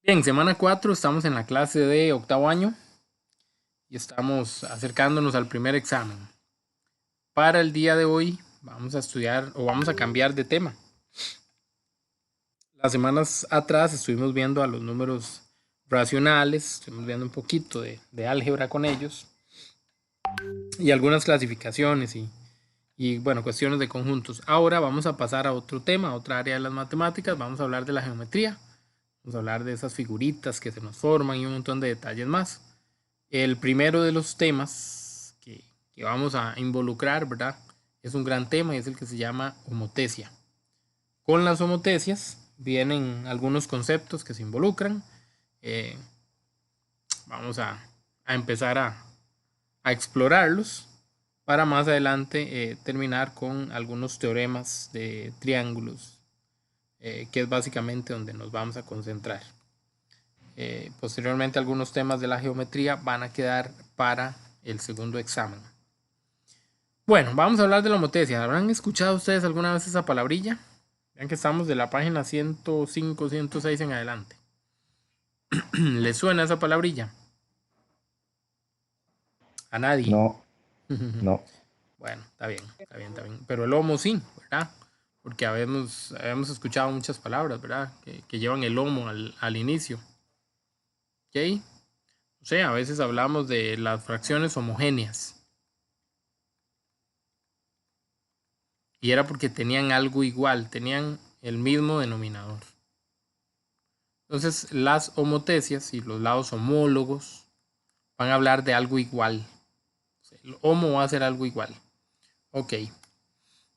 Bien, semana 4, estamos en la clase de octavo año y estamos acercándonos al primer examen. Para el día de hoy vamos a estudiar o vamos a cambiar de tema. Las semanas atrás estuvimos viendo a los números racionales, estuvimos viendo un poquito de álgebra con ellos y algunas clasificaciones y bueno, cuestiones de conjuntos. Ahora vamos a pasar a otro tema, a otra área de las matemáticas, vamos a hablar de la geometría. Vamos a hablar de esas figuritas que se nos forman y un montón de detalles más. El primero de los temas que vamos a involucrar, ¿verdad? Es un gran tema y es el que se llama homotesia. Con las homotesias vienen algunos conceptos que se involucran. Vamos a empezar a explorarlos para más adelante terminar con algunos teoremas de triángulos, que es básicamente donde nos vamos a concentrar. Posteriormente algunos temas de la geometría van a quedar para el segundo examen. Bueno, vamos a hablar de la homotesia. ¿Habrán escuchado ustedes alguna vez esa palabrilla? Vean que estamos de la página 105, 106 en adelante. ¿Les suena esa palabrilla? A nadie. No, no. Bueno, está bien, está bien, está bien. Pero el homo sí, ¿verdad? Porque habíamos escuchado muchas palabras, ¿verdad? Que llevan el homo al inicio. ¿Ok? O sea, a veces hablamos de las fracciones homogéneas. Y era porque tenían algo igual, tenían el mismo denominador. Entonces, las homotesias y los lados homólogos van a hablar de algo igual. El homo va a ser algo igual. Ok.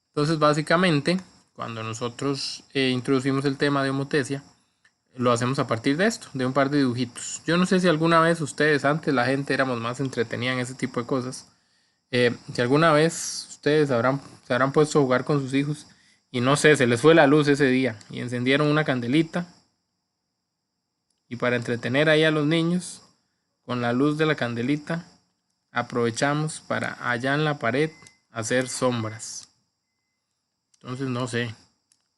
Entonces, básicamente, cuando nosotros introducimos el tema de homotesia, lo hacemos a partir de esto, de un par de dibujitos. Yo no sé si alguna vez ustedes, antes la gente éramos más entretenida en ese tipo de cosas. Si alguna vez ustedes se habrán puesto a jugar con sus hijos y no sé, se les fue la luz ese día y encendieron una candelita y para entretener ahí a los niños con la luz de la candelita aprovechamos para allá en la pared hacer sombras. Entonces no sé,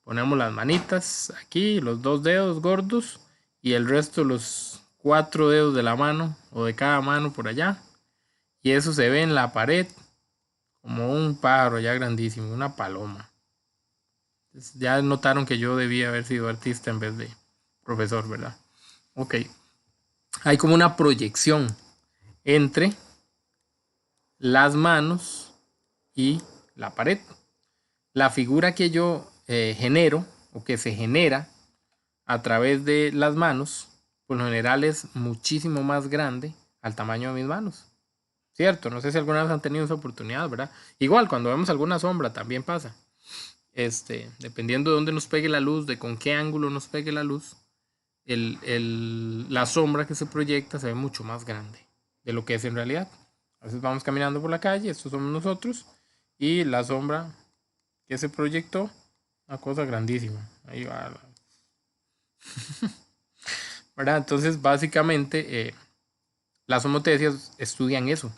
ponemos las manitas aquí, los dos dedos gordos y el resto los 4 dedos de la mano o de cada mano por allá y eso se ve en la pared como un pájaro ya grandísimo, una paloma. Entonces, ya notaron que yo debía haber sido artista en vez de profesor, ¿verdad? Ok. Hay como una proyección entre las manos y la pared. La figura que yo genero o que se genera a través de las manos, por lo general es muchísimo más grande al tamaño de mis manos. ¿Cierto? No sé si alguna vez han tenido esa oportunidad, ¿verdad? Igual, cuando vemos alguna sombra también pasa. Dependiendo de dónde nos pegue la luz, de con qué ángulo nos pegue la luz, la sombra que se proyecta se ve mucho más grande de lo que es en realidad. A veces vamos caminando por la calle, estos somos nosotros, y la sombra que se proyectó, una cosa grandísima. Ahí va. ¿Verdad? Entonces, básicamente, las homotesias estudian eso,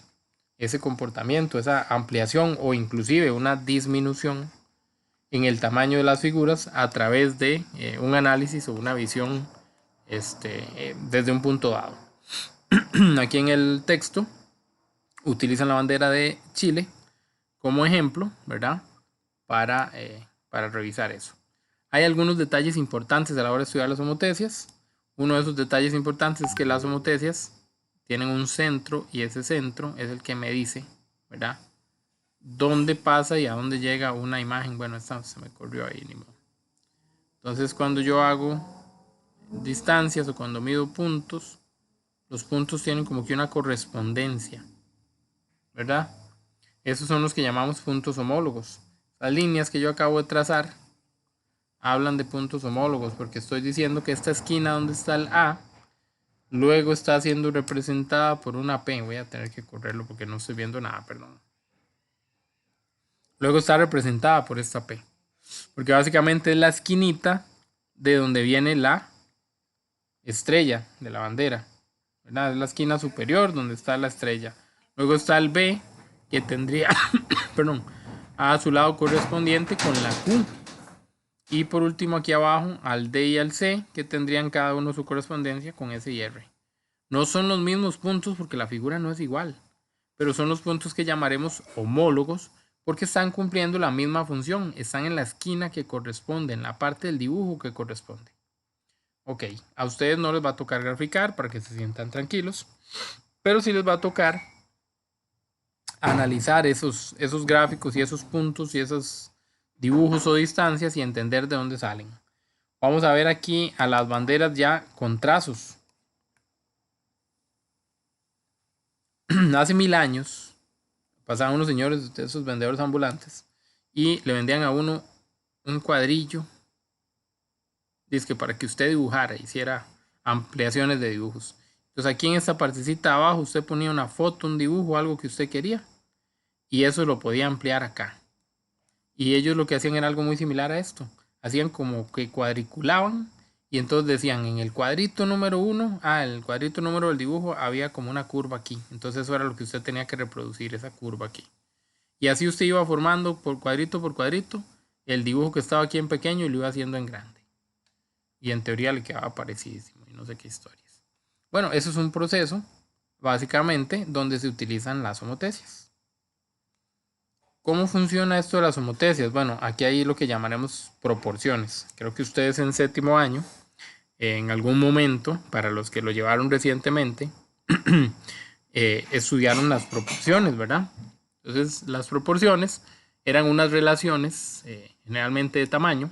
ese comportamiento, esa ampliación o inclusive una disminución en el tamaño de las figuras a través de un análisis o una visión desde un punto dado. Aquí en el texto utilizan la bandera de Chile como ejemplo, ¿verdad? Para revisar eso. Hay algunos detalles importantes a la hora de estudiar las homotesias. Uno de esos detalles importantes es que las homotesias tienen un centro y ese centro es el que me dice, ¿verdad? Dónde pasa y a dónde llega una imagen. Bueno, esta se me corrió ahí, ni modo. Entonces, cuando yo hago distancias o cuando mido puntos, los puntos tienen como que una correspondencia, ¿verdad? Esos son los que llamamos puntos homólogos. Las líneas que yo acabo de trazar hablan de puntos homólogos porque estoy diciendo que esta esquina donde está el A luego está siendo representada por una P. Voy a tener que correrlo porque no estoy viendo nada, perdón. Luego está representada por esta P. Porque básicamente es la esquinita de donde viene la estrella de la bandera, ¿verdad? Es la esquina superior donde está la estrella. Luego está el B que tendría, perdón, a su lado correspondiente con la Q. Y por último aquí abajo al D y al C, que tendrían cada uno su correspondencia con S y R. No son los mismos puntos porque la figura no es igual, pero son los puntos que llamaremos homólogos porque están cumpliendo la misma función, están en la esquina que corresponde, en la parte del dibujo que corresponde. Ok, a ustedes no les va a tocar graficar para que se sientan tranquilos, pero sí les va a tocar analizar esos gráficos y esos puntos y esos dibujos o distancias y entender de dónde salen. Vamos a ver aquí a las banderas ya con trazos. Hace 1000 años pasaban unos señores de esos vendedores ambulantes y le vendían a uno un cuadrillo, dice para que usted dibujara, hiciera ampliaciones de dibujos. Entonces aquí en esta partecita abajo usted ponía una foto, un dibujo, algo que usted quería y eso lo podía ampliar acá. Y ellos lo que hacían era algo muy similar a esto. Hacían como que cuadriculaban y entonces decían en el cuadrito número 1, en el cuadrito número del dibujo había como una curva aquí. Entonces eso era lo que usted tenía que reproducir, esa curva aquí. Y así usted iba formando por cuadrito el dibujo que estaba aquí en pequeño y lo iba haciendo en grande. Y en teoría le quedaba parecidísimo y no sé qué historias. Bueno, eso es un proceso básicamente donde se utilizan las homotecias. ¿Cómo funciona esto de las homotecias? Bueno, aquí hay lo que llamaremos proporciones. Creo que ustedes en séptimo año, en algún momento, para los que lo llevaron recientemente, estudiaron las proporciones, ¿verdad? Entonces, las proporciones eran unas relaciones, generalmente de tamaño,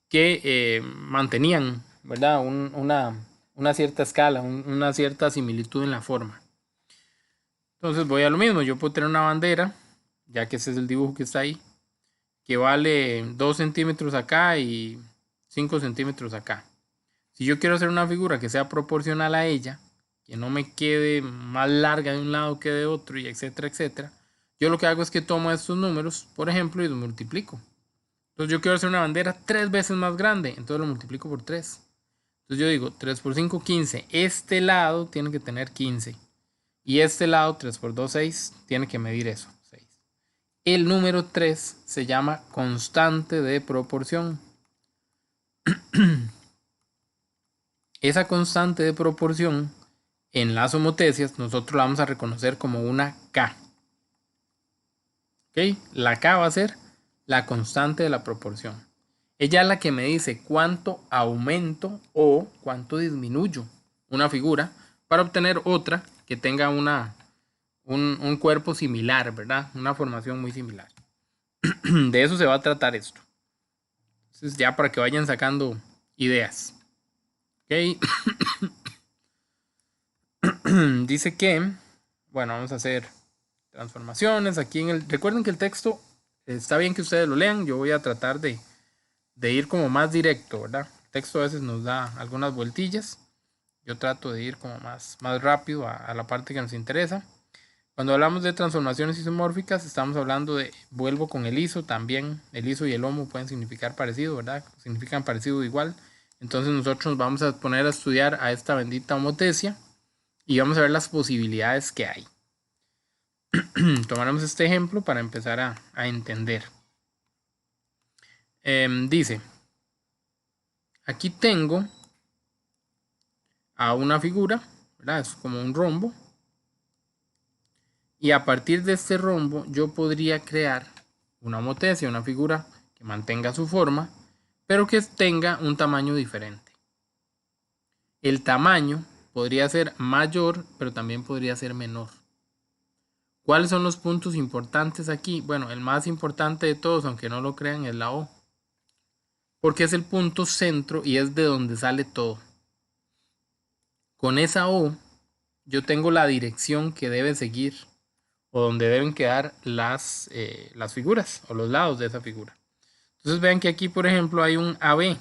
que mantenían, ¿verdad? Una cierta escala, una cierta similitud en la forma. Entonces voy a lo mismo, yo puedo tener una bandera, ya que ese es el dibujo que está ahí, que vale 2 centímetros acá y 5 centímetros acá. Si yo quiero hacer una figura que sea proporcional a ella, que no me quede más larga de un lado que de otro, y etcétera, etcétera, yo lo que hago es que tomo estos números, por ejemplo, y los multiplico. Entonces yo quiero hacer una bandera 3 veces más grande, entonces lo multiplico por 3. Entonces yo digo 3 por 5, 15. Este lado tiene que tener 15. Y este lado, 3 por 2, 6, tiene que medir eso, 6. El número 3 se llama constante de proporción. Esa constante de proporción en las homotecias nosotros la vamos a reconocer como una K. ¿Ok? La K va a ser la constante de la proporción. Ella es la que me dice cuánto aumento o cuánto disminuyo una figura para obtener otra que tenga un cuerpo similar, ¿verdad? Una formación muy similar. De eso se va a tratar esto. Entonces ya para que vayan sacando ideas. Ok. Dice que, bueno, vamos a hacer transformaciones aquí en el... Recuerden que el texto está bien que ustedes lo lean. Yo voy a tratar de ir como más directo, ¿verdad? El texto a veces nos da algunas vueltillas. Yo trato de ir como más rápido a la parte que nos interesa. Cuando hablamos de transformaciones isomórficas, estamos hablando de, vuelvo con el iso también. El iso y el homo pueden significar parecido, ¿verdad? Significan parecido igual. Entonces nosotros nos vamos a poner a estudiar a esta bendita homotecia y vamos a ver las posibilidades que hay. Tomaremos este ejemplo para empezar a entender. Dice, aquí tengo a una figura, ¿verdad? Es como un rombo. Y a partir de este rombo yo podría crear una homotecia, una figura que mantenga su forma, pero que tenga un tamaño diferente. El tamaño podría ser mayor, pero también podría ser menor. ¿Cuáles son los puntos importantes aquí? Bueno, el más importante de todos, aunque no lo crean, es la O. Porque es el punto centro y es de donde sale todo. Con esa O, yo tengo la dirección que debe seguir o donde deben quedar las figuras o los lados de esa figura. Entonces vean que aquí, por ejemplo, hay un AB.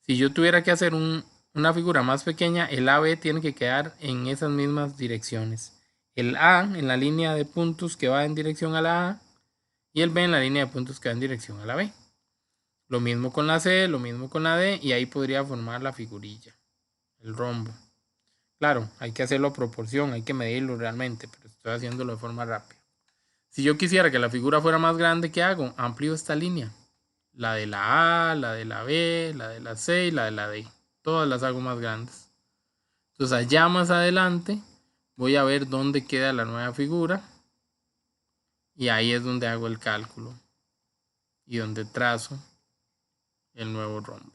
Si yo tuviera que hacer una figura más pequeña, el AB tiene que quedar en esas mismas direcciones. El A en la línea de puntos que va en dirección a la A y el B en la línea de puntos que va en dirección a la B. Lo mismo con la C, lo mismo con la D y ahí podría formar la figurilla, el rombo. Claro, hay que hacerlo a proporción, hay que medirlo realmente, pero estoy haciéndolo de forma rápida. Si yo quisiera que la figura fuera más grande, ¿qué hago? Amplío esta línea. La de la A, la de la B, la de la C y la de la D. Todas las hago más grandes. Entonces allá más adelante voy a ver dónde queda la nueva figura. Y ahí es donde hago el cálculo. Y donde trazo el nuevo rombo.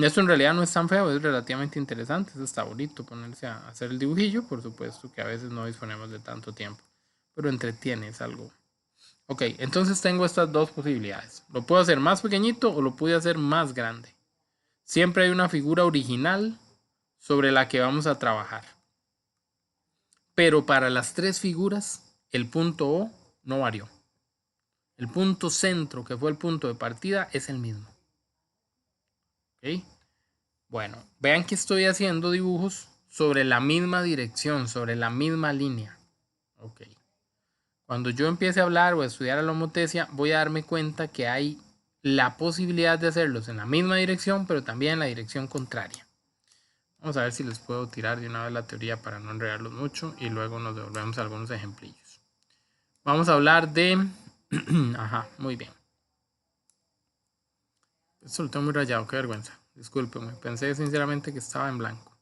Esto en realidad no es tan feo, es relativamente interesante. Eso está bonito, ponerse a hacer el dibujillo. Por supuesto que a veces no disponemos de tanto tiempo. Pero entretiene, es algo. Ok, entonces tengo estas dos posibilidades. Lo puedo hacer más pequeñito o lo puedo hacer más grande. Siempre hay una figura original sobre la que vamos a trabajar. Pero para las tres figuras, el punto O no varió. El punto centro, que fue el punto de partida, es el mismo. ¿Ok? Bueno, vean que estoy haciendo dibujos sobre la misma dirección, sobre la misma línea. Ok. Cuando yo empiece a hablar o a estudiar a la homotesia, voy a darme cuenta que hay la posibilidad de hacerlos en la misma dirección, pero también en la dirección contraria. Vamos a ver si les puedo tirar de una vez la teoría para no enredarlos mucho y luego nos devolvemos a algunos ejemplillos. Vamos a hablar de... Ajá, muy bien. Esto lo tengo muy rayado, qué vergüenza. Discúlpenme, pensé sinceramente que estaba en blanco.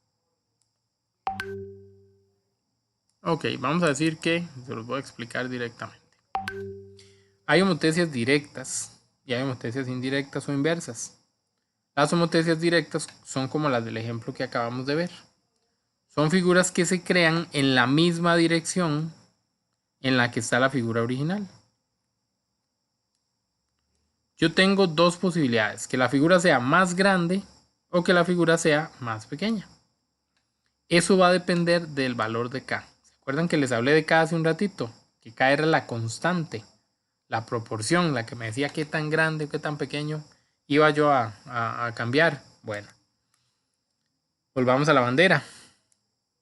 Ok, vamos a decir que se los voy a explicar directamente. Hay homotesias directas y hay homotesias indirectas o inversas. Las homotesias directas son como las del ejemplo que acabamos de ver. Son figuras que se crean en la misma dirección en la que está la figura original. Yo tengo dos posibilidades, que la figura sea más grande o que la figura sea más pequeña. Eso va a depender del valor de K. ¿Se acuerdan que les hablé de K hace un ratito? Que K era la constante, la proporción, la que me decía qué tan grande o qué tan pequeño iba yo a cambiar. Bueno, volvamos a la bandera.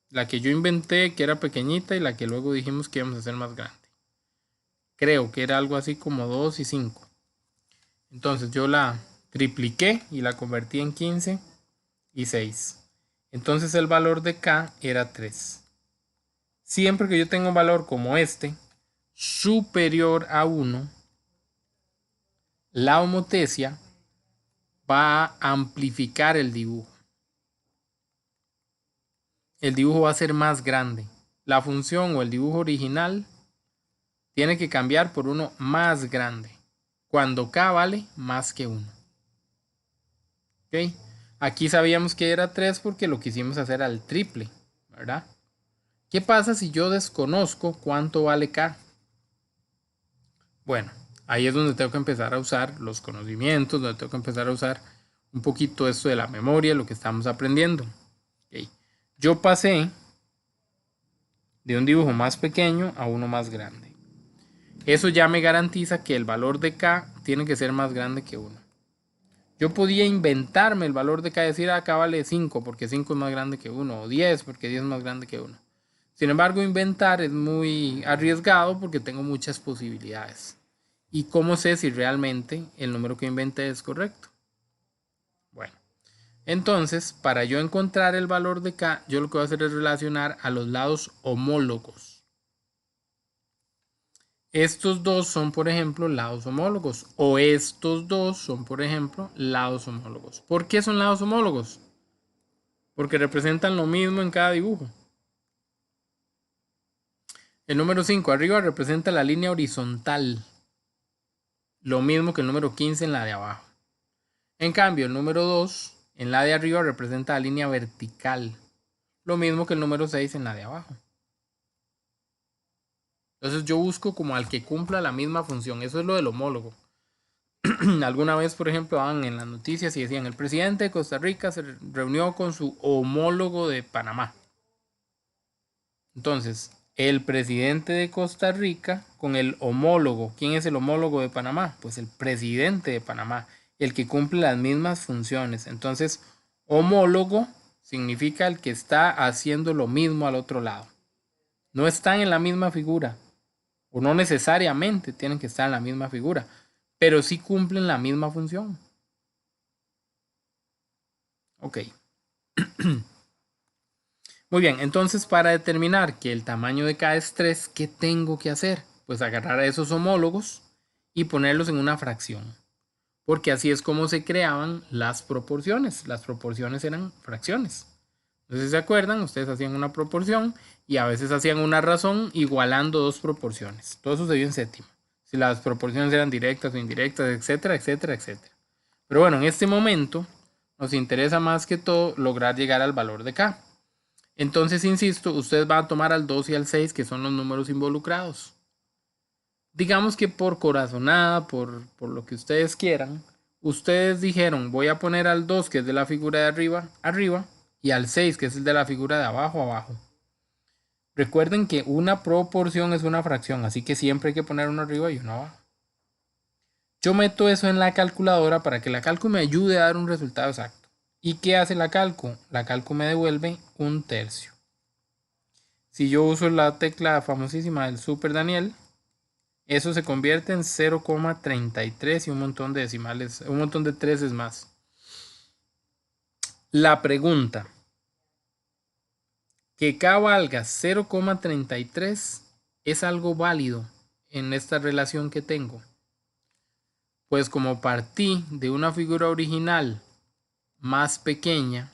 La que yo inventé, que era pequeñita, y la que luego dijimos que íbamos a hacer más grande. Creo que era algo así como 2 y 5. Entonces yo la tripliqué y la convertí en 15 y 6. Entonces el valor de K era 3. Siempre que yo tenga un valor como este, superior a 1, la homotesia va a amplificar el dibujo. El dibujo va a ser más grande. La función o el dibujo original tiene que cambiar por uno más grande, cuando K vale más que 1. ¿Ok? Aquí sabíamos que era 3 porque lo quisimos hacer al triple, ¿verdad? ¿Qué pasa si yo desconozco cuánto vale K? Bueno, ahí es donde tengo que empezar a usar los conocimientos, donde tengo que empezar a usar un poquito esto de la memoria, lo que estamos aprendiendo. ¿Ok? Yo pasé de un dibujo más pequeño a uno más grande. Eso ya me garantiza que el valor de K tiene que ser más grande que 1. Yo podía inventarme el valor de K y decir, acá vale 5 porque 5 es más grande que 1, o 10 porque 10 es más grande que 1. Sin embargo, inventar es muy arriesgado porque tengo muchas posibilidades. ¿Y cómo sé si realmente el número que inventé es correcto? Bueno, entonces, para yo encontrar el valor de K, yo lo que voy a hacer es relacionar a los lados homólogos. Estos dos son, por ejemplo, lados homólogos. O estos dos son, por ejemplo, lados homólogos. ¿Por qué son lados homólogos? Porque representan lo mismo en cada dibujo. El número 5 arriba representa la línea horizontal. Lo mismo que el número 15 en la de abajo. En cambio, el número 2 en la de arriba representa la línea vertical. Lo mismo que el número 6 en la de abajo. Entonces yo busco como al que cumpla la misma función. Eso es lo del homólogo. Alguna vez, por ejemplo, daban en las noticias y decían, el presidente de Costa Rica se reunió con su homólogo de Panamá. Entonces, el presidente de Costa Rica con el homólogo. ¿Quién es el homólogo de Panamá? Pues el presidente de Panamá, el que cumple las mismas funciones. Entonces, homólogo significa el que está haciendo lo mismo al otro lado. No están en la misma figura, o no necesariamente tienen que estar en la misma figura, pero sí cumplen la misma función. Ok. Muy bien, entonces para determinar que el tamaño de K es 3, ¿qué tengo que hacer? Pues agarrar a esos homólogos y ponerlos en una fracción. Porque así es como se creaban las proporciones. Las proporciones eran fracciones. Entonces, ¿se acuerdan? Ustedes hacían una proporción y a veces hacían una razón igualando dos proporciones. Todo eso se dio en séptimo. Si las proporciones eran directas o indirectas, etcétera, etcétera, etcétera. Pero bueno, en este momento nos interesa más que todo lograr llegar al valor de K. Entonces, insisto, ustedes van a tomar al 2 y al 6, que son los números involucrados. Digamos que por corazonada, por lo que ustedes quieran, ustedes dijeron, voy a poner al 2, que es de la figura de arriba, arriba, y al 6, que es el de la figura de abajo, abajo. Recuerden que una proporción es una fracción, así que siempre hay que poner uno arriba y uno abajo. Yo meto eso en la calculadora para que la calcu me ayude a dar un resultado exacto. ¿Y qué hace la calcu? La calcu me devuelve un tercio. Si yo uso la tecla famosísima del Super Daniel, eso se convierte en 0,33 y un montón de decimales, un montón de treses más. La pregunta, que K valga 0,33 es algo válido en esta relación que tengo. Pues como partí de una figura original más pequeña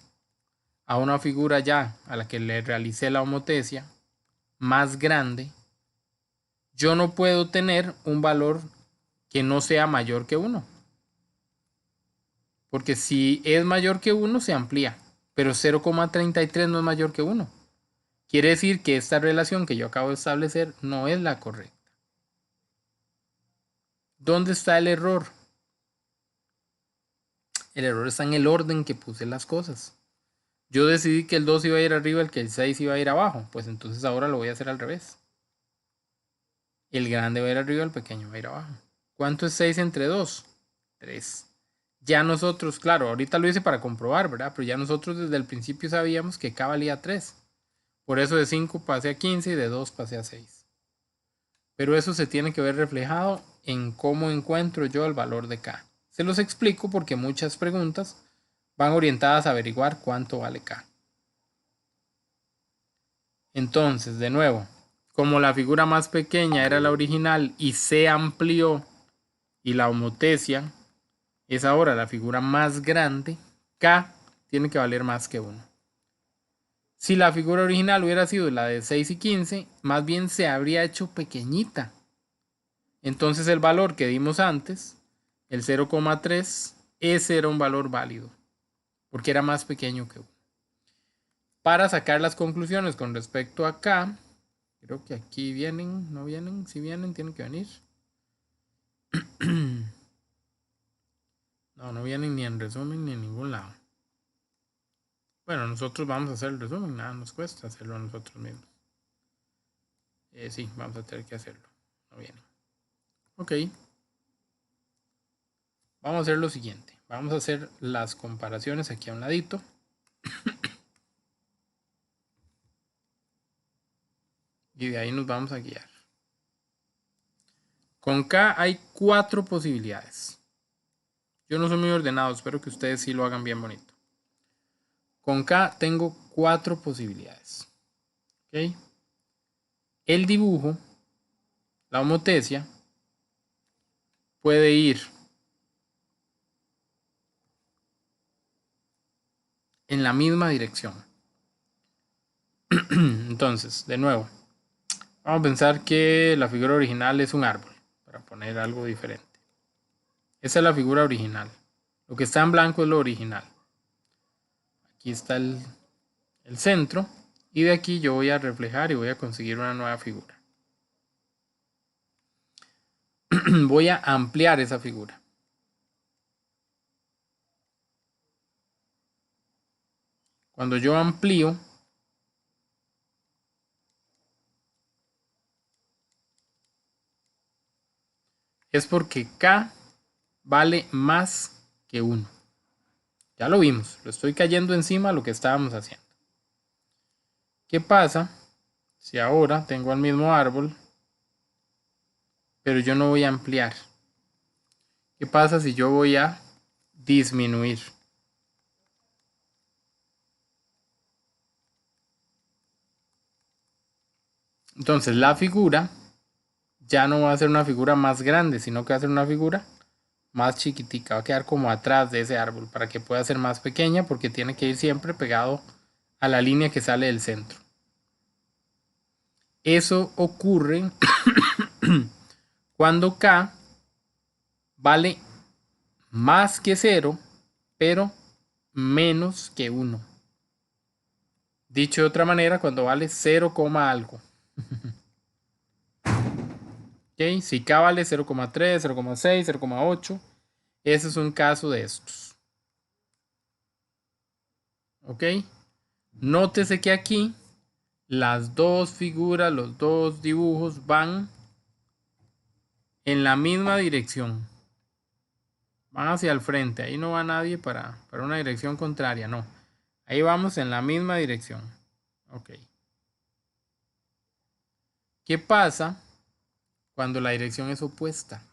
a una figura ya a la que le realicé la homotesia más grande, yo no puedo tener un valor que no sea mayor que 1. Porque si es mayor que 1 se amplía, pero 0,33 no es mayor que 1. Quiere decir que esta relación que yo acabo de establecer no es la correcta. ¿Dónde está el error? El error está en el orden que puse las cosas. Yo decidí que el 2 iba a ir arriba y que el 6 iba a ir abajo. Pues entonces ahora lo voy a hacer al revés. El grande va a ir arriba, el pequeño va a ir abajo. ¿Cuánto es 6 entre 2? 3. Ya nosotros, claro, ahorita lo hice para comprobar, ¿verdad? Pero ya nosotros desde el principio sabíamos que K valía 3. Por eso de 5 pasé a 15 y de 2 pasé a 6. Pero eso se tiene que ver reflejado en cómo encuentro yo el valor de K. Se los explico porque muchas preguntas van orientadas a averiguar cuánto vale K. Entonces, de nuevo, como la figura más pequeña era la original y se amplió y la homotesia es ahora la figura más grande, K tiene que valer más que 1. Si la figura original hubiera sido la de 6 y 15, más bien se habría hecho pequeñita. Entonces el valor que dimos antes, el 0,3, ese era un valor válido, porque era más pequeño que 1. Para sacar las conclusiones con respecto a K, creo que aquí vienen, no vienen, si vienen tienen que venir. No, no vienen ni en resumen ni en ningún lado. Bueno, nosotros vamos a hacer el resumen, nada nos cuesta hacerlo a nosotros mismos. Sí, vamos a tener que hacerlo. No vienen. Ok. Vamos a hacer lo siguiente. Vamos a hacer las comparaciones aquí a un ladito. Y de ahí nos vamos a guiar. Con K hay 4 posibilidades. Yo no soy muy ordenado, espero que ustedes sí lo hagan bien bonito. Con K tengo 4 posibilidades. ¿Ok? El dibujo, la homotesia, puede ir en la misma dirección. Entonces, de nuevo, vamos a pensar que la figura original es un árbol, para poner algo diferente. Esa es la figura original. Lo que está en blanco es lo original. Aquí está el centro. Y de aquí yo voy a reflejar y voy a conseguir una nueva figura. Voy a ampliar esa figura. Cuando yo amplío, es porque K vale más que 1. Ya lo vimos, lo estoy cayendo encima de lo que estábamos haciendo. ¿Qué pasa si ahora tengo el mismo árbol, pero yo no voy a ampliar? ¿Qué pasa si yo voy a disminuir? Entonces la figura ya no va a ser una figura más grande, sino que va a ser una figura más chiquitica, va a quedar como atrás de ese árbol para que pueda ser más pequeña, porque tiene que ir siempre pegado a la línea que sale del centro. Eso ocurre cuando K vale más que 0, pero menos que 1. Dicho de otra manera, cuando vale 0, algo. ¿Okay? Si K vale 0,3, 0,6, 0,8, ese es un caso de estos. ¿Ok? Nótese que aquí las dos figuras, los dos dibujos van en la misma dirección. Van hacia el frente. Ahí no va nadie para una dirección contraria, no. Ahí vamos en la misma dirección. Ok. ¿Qué pasa cuando la dirección es opuesta?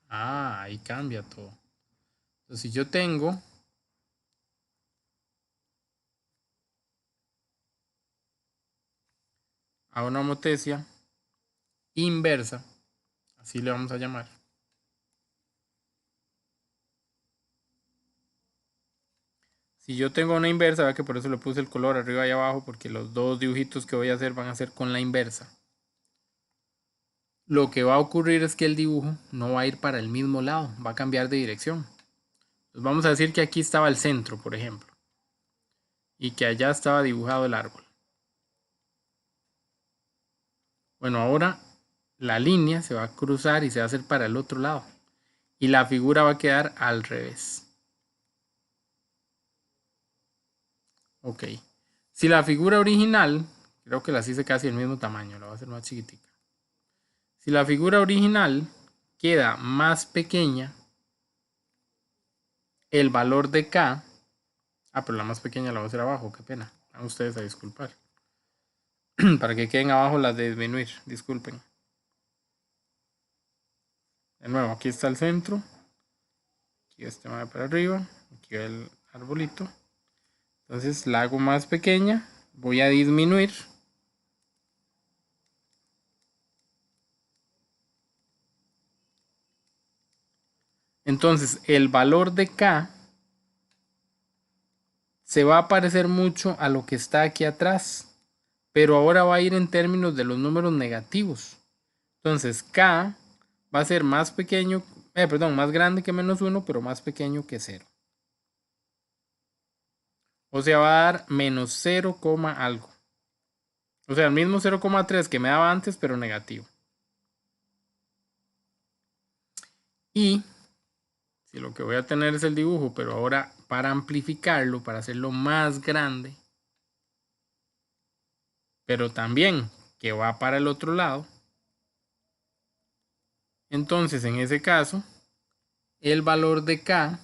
Ah, ahí cambia todo. Entonces, si yo tengo a una homotesia inversa, así le vamos a llamar. Si yo tengo una inversa, vea que por eso le puse el color arriba y abajo, porque los dos dibujitos que voy a hacer van a ser con la inversa. Lo que va a ocurrir es que el dibujo no va a ir para el mismo lado, va a cambiar de dirección. Entonces vamos a decir que aquí estaba el centro, por ejemplo, y que allá estaba dibujado el árbol. Bueno, ahora la línea se va a cruzar y se va a hacer para el otro lado. Y la figura va a quedar al revés. Ok. Si la figura original, creo que las hice casi del mismo tamaño, la voy a hacer más chiquitica. Si la figura original queda más pequeña, el valor de K, pero la más pequeña la voy a hacer abajo, qué pena, van ustedes a disculpar. Para que queden abajo las de disminuir, disculpen. De nuevo, aquí está el centro, aquí este va para arriba, aquí va el arbolito. Entonces la hago más pequeña, voy a disminuir. Entonces el valor de K se va a parecer mucho a lo que está aquí atrás, pero ahora va a ir en términos de los números negativos. Entonces K va a ser más pequeño, más grande que menos 1, pero más pequeño que 0. O sea, va a dar menos 0, algo. O sea, el mismo 0,3 que me daba antes, pero negativo. Y si lo que voy a tener es el dibujo, pero ahora para amplificarlo, para hacerlo más grande, pero también que va para el otro lado, entonces en ese caso, el valor de K,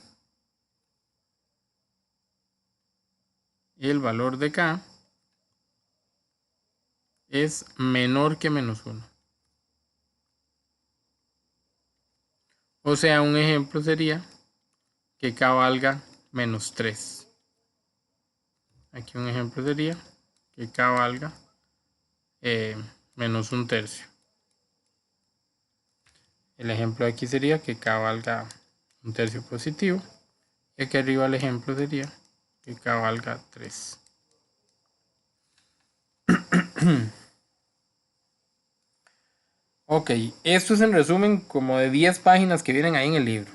es menor que menos 1. O sea, un ejemplo sería que K valga menos 3. Aquí un ejemplo sería que K valga menos 1/3. El ejemplo de aquí sería que K valga 1/3 positivo. Y aquí arriba el ejemplo sería que K valga 3. Ok, esto es en resumen como de 10 páginas que vienen ahí en el libro.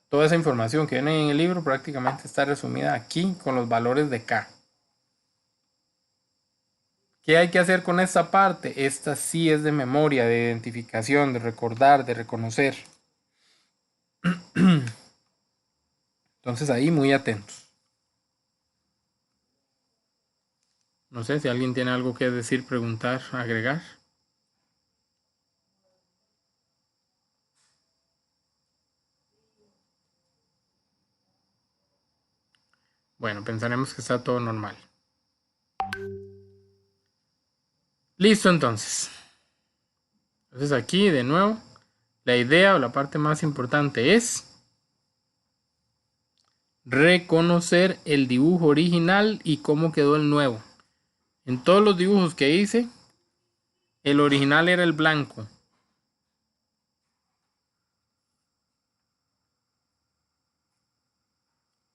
Toda esa información que viene en el libro prácticamente está resumida aquí con los valores de K. ¿Qué hay que hacer con esta parte? Esta sí es de memoria, de identificación, de recordar, de reconocer. Entonces ahí muy atentos. No sé si alguien tiene algo que decir, preguntar, agregar. Bueno, pensaremos que está todo normal. Listo entonces. Entonces aquí de nuevo, la idea o la parte más importante es reconocer el dibujo original y cómo quedó el nuevo. En todos los dibujos que hice, El original era el blanco.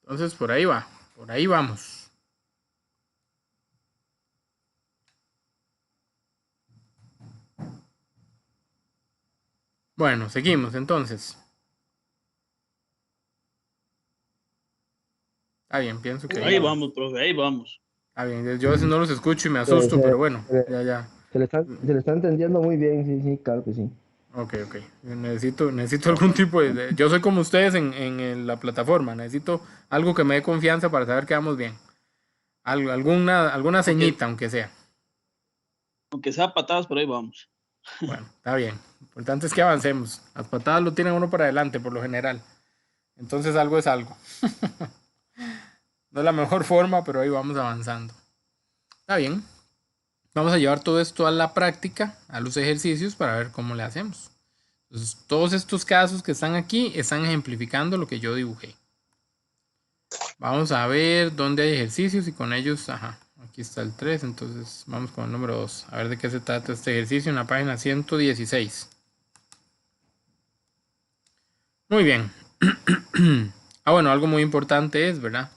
Entonces por ahí va. Por ahí vamos. Bueno, seguimos entonces. Está bien, pienso que ahí Ahí vamos. vamos, profe, ahí vamos. Está bien, yo a veces no los escucho y me Se, asusto, pero se- bueno, se le, ya. se le está entendiendo muy bien, sí, sí, claro que sí. Ok. Necesito algún tipo Yo soy como ustedes la plataforma. Necesito algo que me dé confianza para saber que vamos bien. Alguna Aunque, ceñita, aunque sea. aunque sea patadas, pero ahí vamos. Bueno, está bien. Lo importante es que avancemos. Las patadas lo tienen uno para adelante, por lo general. Entonces algo es algo. No es la mejor forma, pero ahí vamos avanzando. Está bien. Vamos a llevar todo esto a la práctica, a los ejercicios, para ver cómo le hacemos. Entonces, todos estos casos que están aquí están ejemplificando lo que yo dibujé. Vamos a ver dónde hay ejercicios y con ellos, ajá, aquí está el 3, entonces vamos con el número 2. A ver de qué se trata este ejercicio en la página 116. Muy bien. Bueno, algo muy importante es, ¿verdad?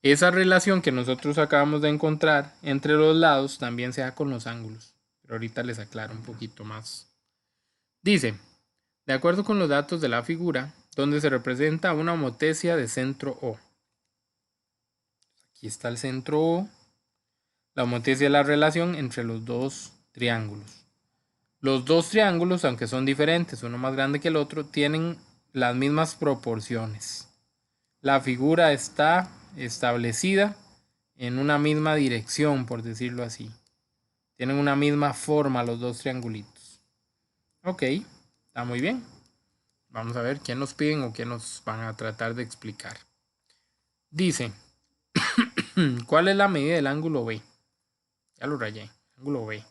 Esa relación que nosotros acabamos de encontrar entre los lados también se da con los ángulos. Pero ahorita les aclaro un poquito más. Dice, de acuerdo con los datos de la figura, donde se representa una homotecia de centro O. Aquí está el centro O. La homotecia es la relación entre los dos triángulos. Los dos triángulos, aunque son diferentes, uno más grande que el otro, tienen las mismas proporciones. La figura está establecida en una misma dirección, por decirlo así. Tienen una misma forma los dos triangulitos. Ok, está muy bien. Vamos a ver qué nos piden o qué nos van a tratar de explicar. Dice, ¿cuál es la medida del ángulo B? Ya lo rayé, ángulo B.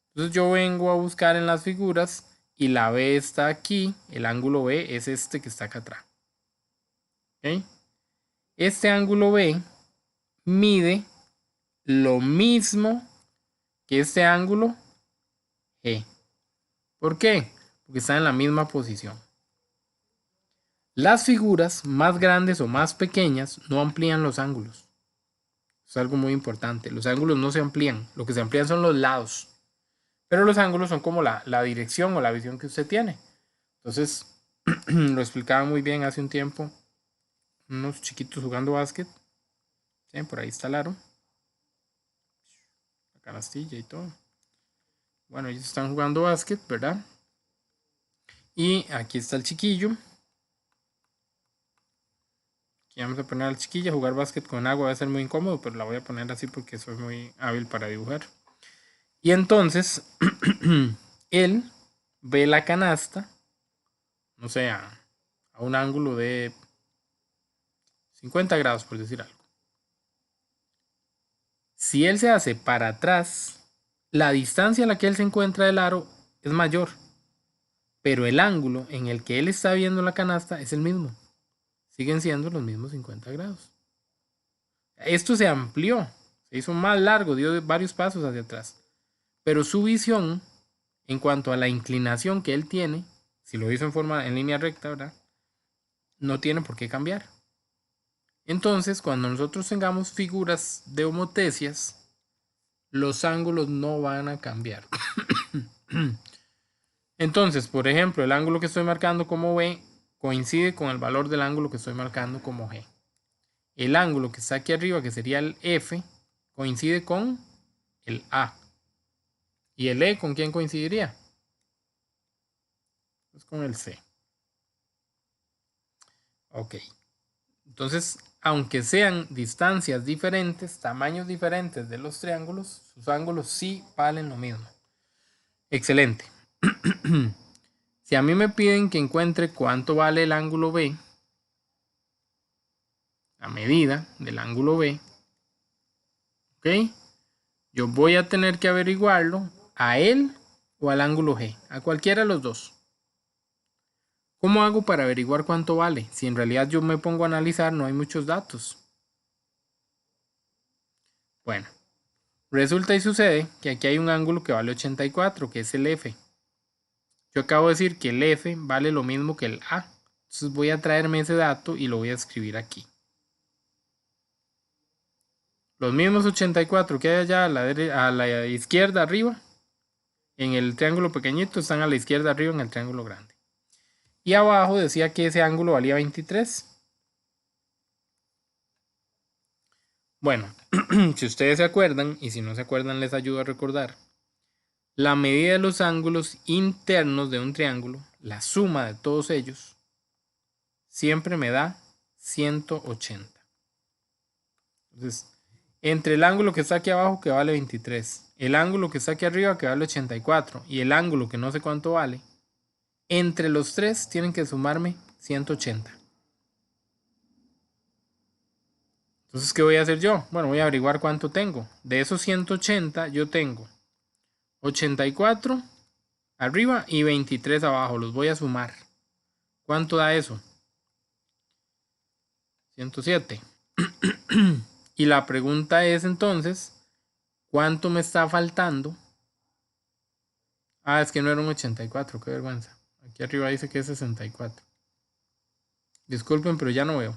Entonces yo vengo a buscar en las figuras y la B está aquí, el ángulo B es este que está acá atrás. ¿Okay? Este ángulo B mide lo mismo que este ángulo G. ¿Por qué? Porque está en la misma posición. Las figuras más grandes o más pequeñas no amplían los ángulos. Es algo muy importante. Los ángulos no se amplían. Lo que se amplían son los lados. Pero los ángulos son como la dirección o la visión que usted tiene. Entonces, lo explicaba muy bien hace un tiempo. Unos chiquitos jugando básquet. ¿Sí? Por ahí está el aro. La canastilla y todo. Bueno, ellos están jugando básquet, ¿verdad? Y aquí está el chiquillo. Aquí vamos a poner al chiquillo a jugar básquet con agua. Va a ser muy incómodo, pero la voy a poner así porque soy muy hábil para dibujar. Y entonces, él ve la canasta, no sé, a un ángulo de 50 grados, por decir algo. Si él se hace para atrás, la distancia a la que él se encuentra del aro es mayor, pero el ángulo en el que él está viendo la canasta es el mismo. Siguen siendo los mismos 50 grados. Esto se amplió, se hizo más largo, dio varios pasos hacia atrás. Pero su visión, en cuanto a la inclinación que él tiene, si lo hizo en línea recta, ¿verdad? No tiene por qué cambiar. Entonces, cuando nosotros tengamos figuras de homotecias, los ángulos no van a cambiar. Entonces, por ejemplo, el ángulo que estoy marcando como B coincide con el valor del ángulo que estoy marcando como G. El ángulo que está aquí arriba, que sería el F, coincide con el A. ¿Y el E con quién coincidiría? Pues con el C. Ok. Entonces, aunque sean distancias diferentes, tamaños diferentes de los triángulos, sus ángulos sí valen lo mismo. Excelente. Si a mí me piden que encuentre cuánto vale el ángulo B, la medida del ángulo B, ¿ok? Yo voy a tener que averiguarlo a él o al ángulo G, a cualquiera de los dos. ¿Cómo hago para averiguar cuánto vale? Si en realidad yo me pongo a analizar, no hay muchos datos. Bueno, Resulta y sucede que aquí hay un ángulo que vale 84, que es el F. Yo acabo de decir que el F vale lo mismo que el A. Entonces voy a traerme ese dato y lo voy a escribir aquí. Los mismos 84 que hay allá a la izquierda arriba, en el triángulo pequeñito, están a la izquierda arriba en el triángulo grande. Y abajo decía que ese ángulo valía 23. Bueno, si ustedes se acuerdan, y si no se acuerdan les ayudo a recordar, la medida de los ángulos internos de un triángulo, la suma de todos ellos, siempre me da 180. Entonces, entre el ángulo que está aquí abajo que vale 23, el ángulo que está aquí arriba que vale 84 y el ángulo que no sé cuánto vale, entre los tres tienen que sumarme 180. Entonces, ¿qué voy a hacer yo? Bueno, voy a averiguar cuánto tengo. De esos 180 yo tengo 84 arriba y 23 abajo. Los voy a sumar. ¿Cuánto da eso? 107. Y la pregunta es entonces, ¿cuánto me está faltando? Ah, es que no era un 84, qué vergüenza. Aquí arriba dice que es 64. Disculpen, pero ya no veo.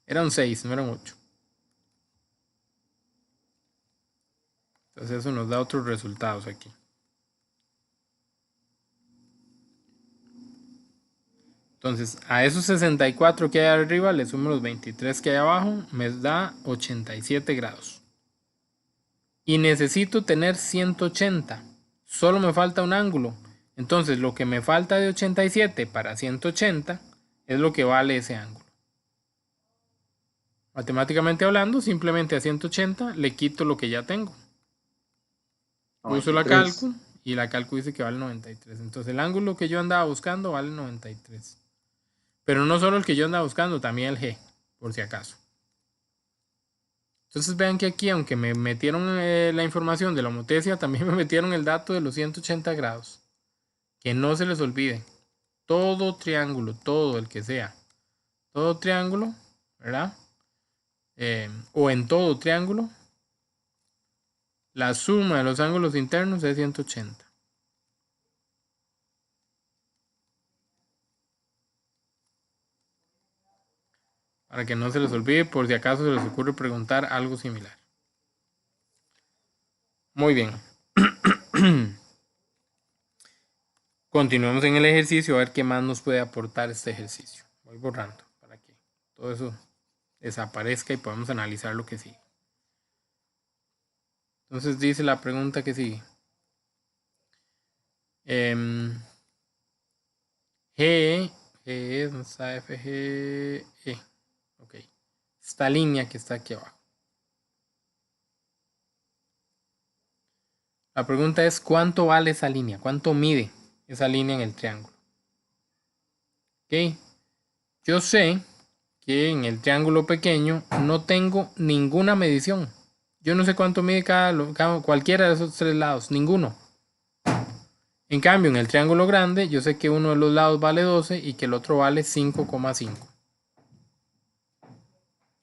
Era un 6, no era un 8. Entonces eso nos da otros resultados aquí. Entonces a esos 64 que hay arriba le sumo los 23 que hay abajo, me da 87 grados. Y necesito tener 180. Solo me falta un ángulo. Entonces lo que me falta de 87 para 180 es lo que vale ese ángulo. Matemáticamente hablando, simplemente a 180 le quito lo que ya tengo. Uso la calcu y la calcu dice que vale 93. Entonces el ángulo que yo andaba buscando vale 93. Pero no solo el que yo andaba buscando, también el G, por si acaso. Entonces vean que aquí, aunque me metieron la información de la homotesia, también me metieron el dato de los 180 grados. Que no se les olvide. Todo triángulo, todo el que sea. Todo triángulo, ¿verdad? O en todo triángulo, la suma de los ángulos internos es 180. Para que no se les olvide, por si acaso se les ocurre preguntar algo similar. Muy bien. Continuemos en el ejercicio a ver qué más nos puede aportar este ejercicio. Voy borrando para que todo eso desaparezca y podamos analizar lo que sigue. Entonces dice la pregunta que sigue. G es, ¿dónde está F, G, E? Ok. Esta línea que está aquí abajo. La pregunta es, ¿cuánto vale esa línea? ¿Cuánto mide esa línea en el triángulo? Ok. Yo sé que en el triángulo pequeño no tengo ninguna medición. Yo no sé cuánto mide cualquiera de esos tres lados. Ninguno. En cambio, en el triángulo grande, yo sé que uno de los lados vale 12 y que el otro vale 5,5.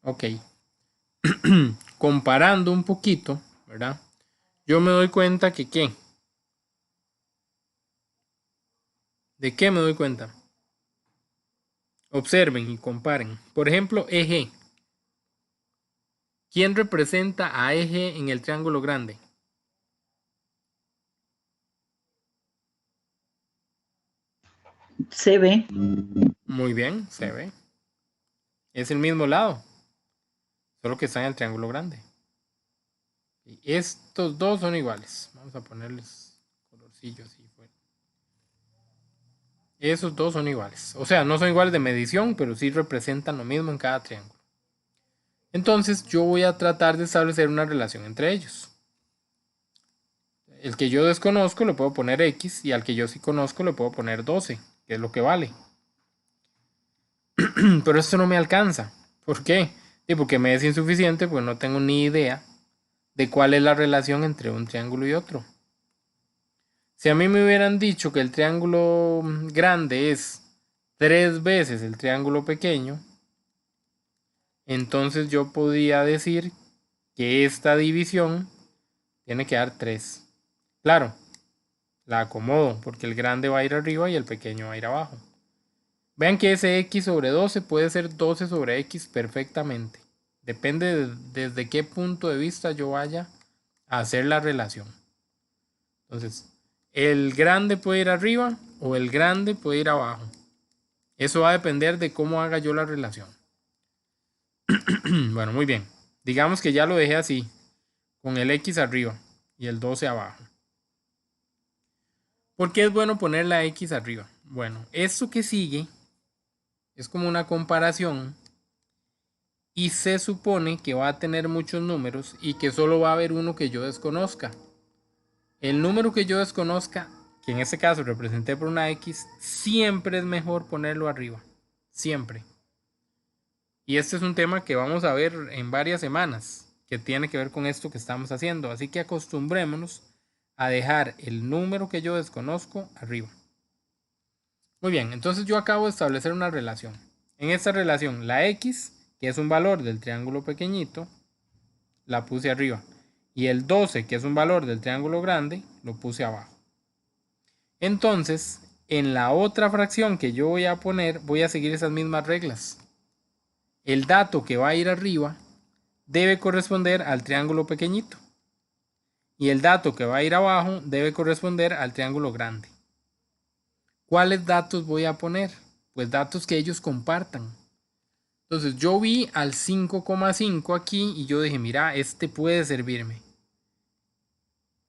Ok. Comparando un poquito, ¿verdad? Yo me doy cuenta que ¿qué? ¿De qué me doy cuenta? Observen y comparen. Por ejemplo, eje. ¿Quién representa a eje en el triángulo grande? Se ve. Muy bien, se ve. Es el mismo lado, solo que está en el triángulo grande. Y estos dos son iguales. Vamos a ponerles colorcillo así. Esos dos son iguales. O sea, no son iguales de medición, pero sí representan lo mismo en cada triángulo. Entonces yo voy a tratar de establecer una relación entre ellos. El que yo desconozco le puedo poner X y al que yo sí conozco le puedo poner 12, que es lo que vale. Pero esto no me alcanza. ¿Por qué? Sí, porque me es insuficiente, porque no tengo ni idea de cuál es la relación entre un triángulo y otro. Si a mí me hubieran dicho que el triángulo grande es 3 veces el triángulo pequeño, entonces yo podía decir que esta división tiene que dar 3. Claro, la acomodo porque el grande va a ir arriba y el pequeño va a ir abajo. Vean que ese x sobre 12 puede ser 12 sobre x perfectamente. Depende desde qué punto de vista yo vaya a hacer la relación. Entonces, el grande puede ir arriba o el grande puede ir abajo. Eso va a depender de cómo haga yo la relación. Bueno, muy bien. Digamos que ya lo dejé así, con el x arriba y el 12 abajo. ¿Por qué es bueno poner la x arriba? Bueno, esto que sigue es como una comparación y se supone que va a tener muchos números y que solo va a haber uno que yo desconozca. El número que yo desconozca, que en este caso representé por una x, siempre es mejor ponerlo arriba. Siempre. Y este es un tema que vamos a ver en varias semanas, que tiene que ver con esto que estamos haciendo. Así que acostumbrémonos a dejar el número que yo desconozco arriba. Muy bien, entonces yo acabo de establecer una relación. En esta relación, la x, que es un valor del triángulo pequeñito, la puse arriba. Y el 12, que es un valor del triángulo grande, lo puse abajo. Entonces, en la otra fracción que yo voy a poner, voy a seguir esas mismas reglas. El dato que va a ir arriba debe corresponder al triángulo pequeñito. Y el dato que va a ir abajo debe corresponder al triángulo grande. ¿Cuáles datos voy a poner? Pues datos que ellos compartan. Entonces yo vi al 5,5 aquí y yo dije, mira, este puede servirme.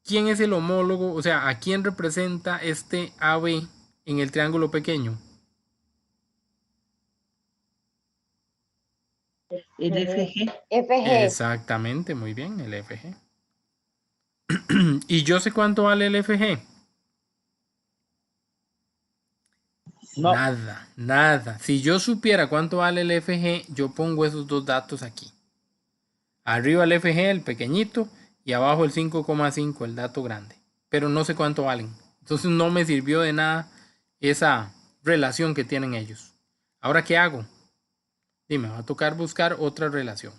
¿Quién es el homólogo? O sea, ¿a quién representa este AB en el triángulo pequeño? El FG. FG. Exactamente, muy bien, el FG. ¿Y yo sé cuánto vale el FG? No. Nada, nada. Si yo supiera cuánto vale el FG, yo pongo esos dos datos aquí. Arriba el FG, el pequeñito, y abajo el 5,5, el dato grande. Pero no sé cuánto valen. Entonces no me sirvió de nada esa relación que tienen ellos. ¿Ahora qué hago? Me va a tocar buscar otra relación.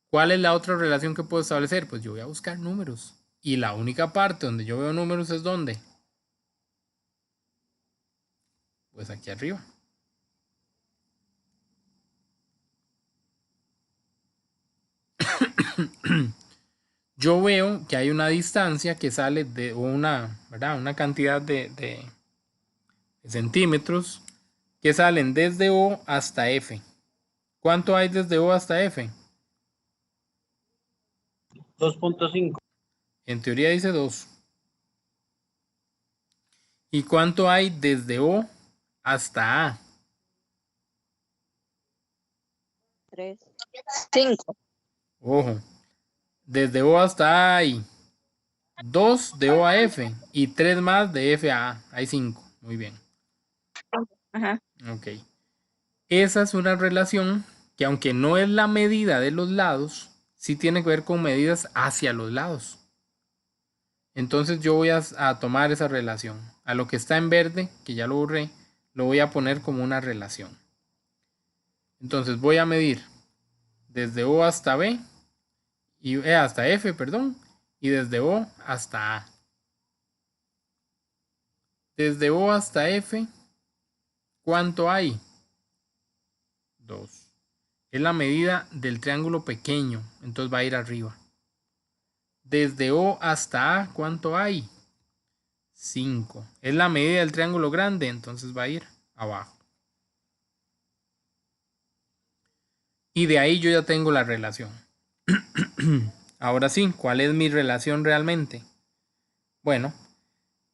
¿Cuál es la otra relación que puedo establecer? Pues yo voy a buscar números. Y la única parte donde yo veo números es ¿dónde? Pues aquí arriba. Yo veo que hay una distancia que sale de una cantidad de centímetros que salen desde O hasta F. ¿Cuánto hay desde O hasta F? 2.5. En teoría dice 2. ¿Y cuánto hay desde O hasta A? 3. 5. Ojo, desde O hasta A hay 2 de O a F y 3 más de F a A. Hay 5. Muy bien. Ajá. Ok. Esa es una relación que aunque no es la medida de los lados, sí tiene que ver con medidas hacia los lados. Entonces yo voy a tomar esa relación. A lo que está en verde, que ya lo borré, lo voy a poner como una relación. Entonces voy a medir desde O hasta B, y hasta F, perdón, y desde O hasta A. Desde O hasta F, ¿cuánto hay? 2. Es la medida del triángulo pequeño, entonces va a ir arriba. Desde O hasta A, ¿cuánto hay? 5. Es la medida del triángulo grande, entonces va a ir abajo. Y de ahí yo ya tengo la relación. Ahora sí, ¿cuál es mi relación realmente? Bueno,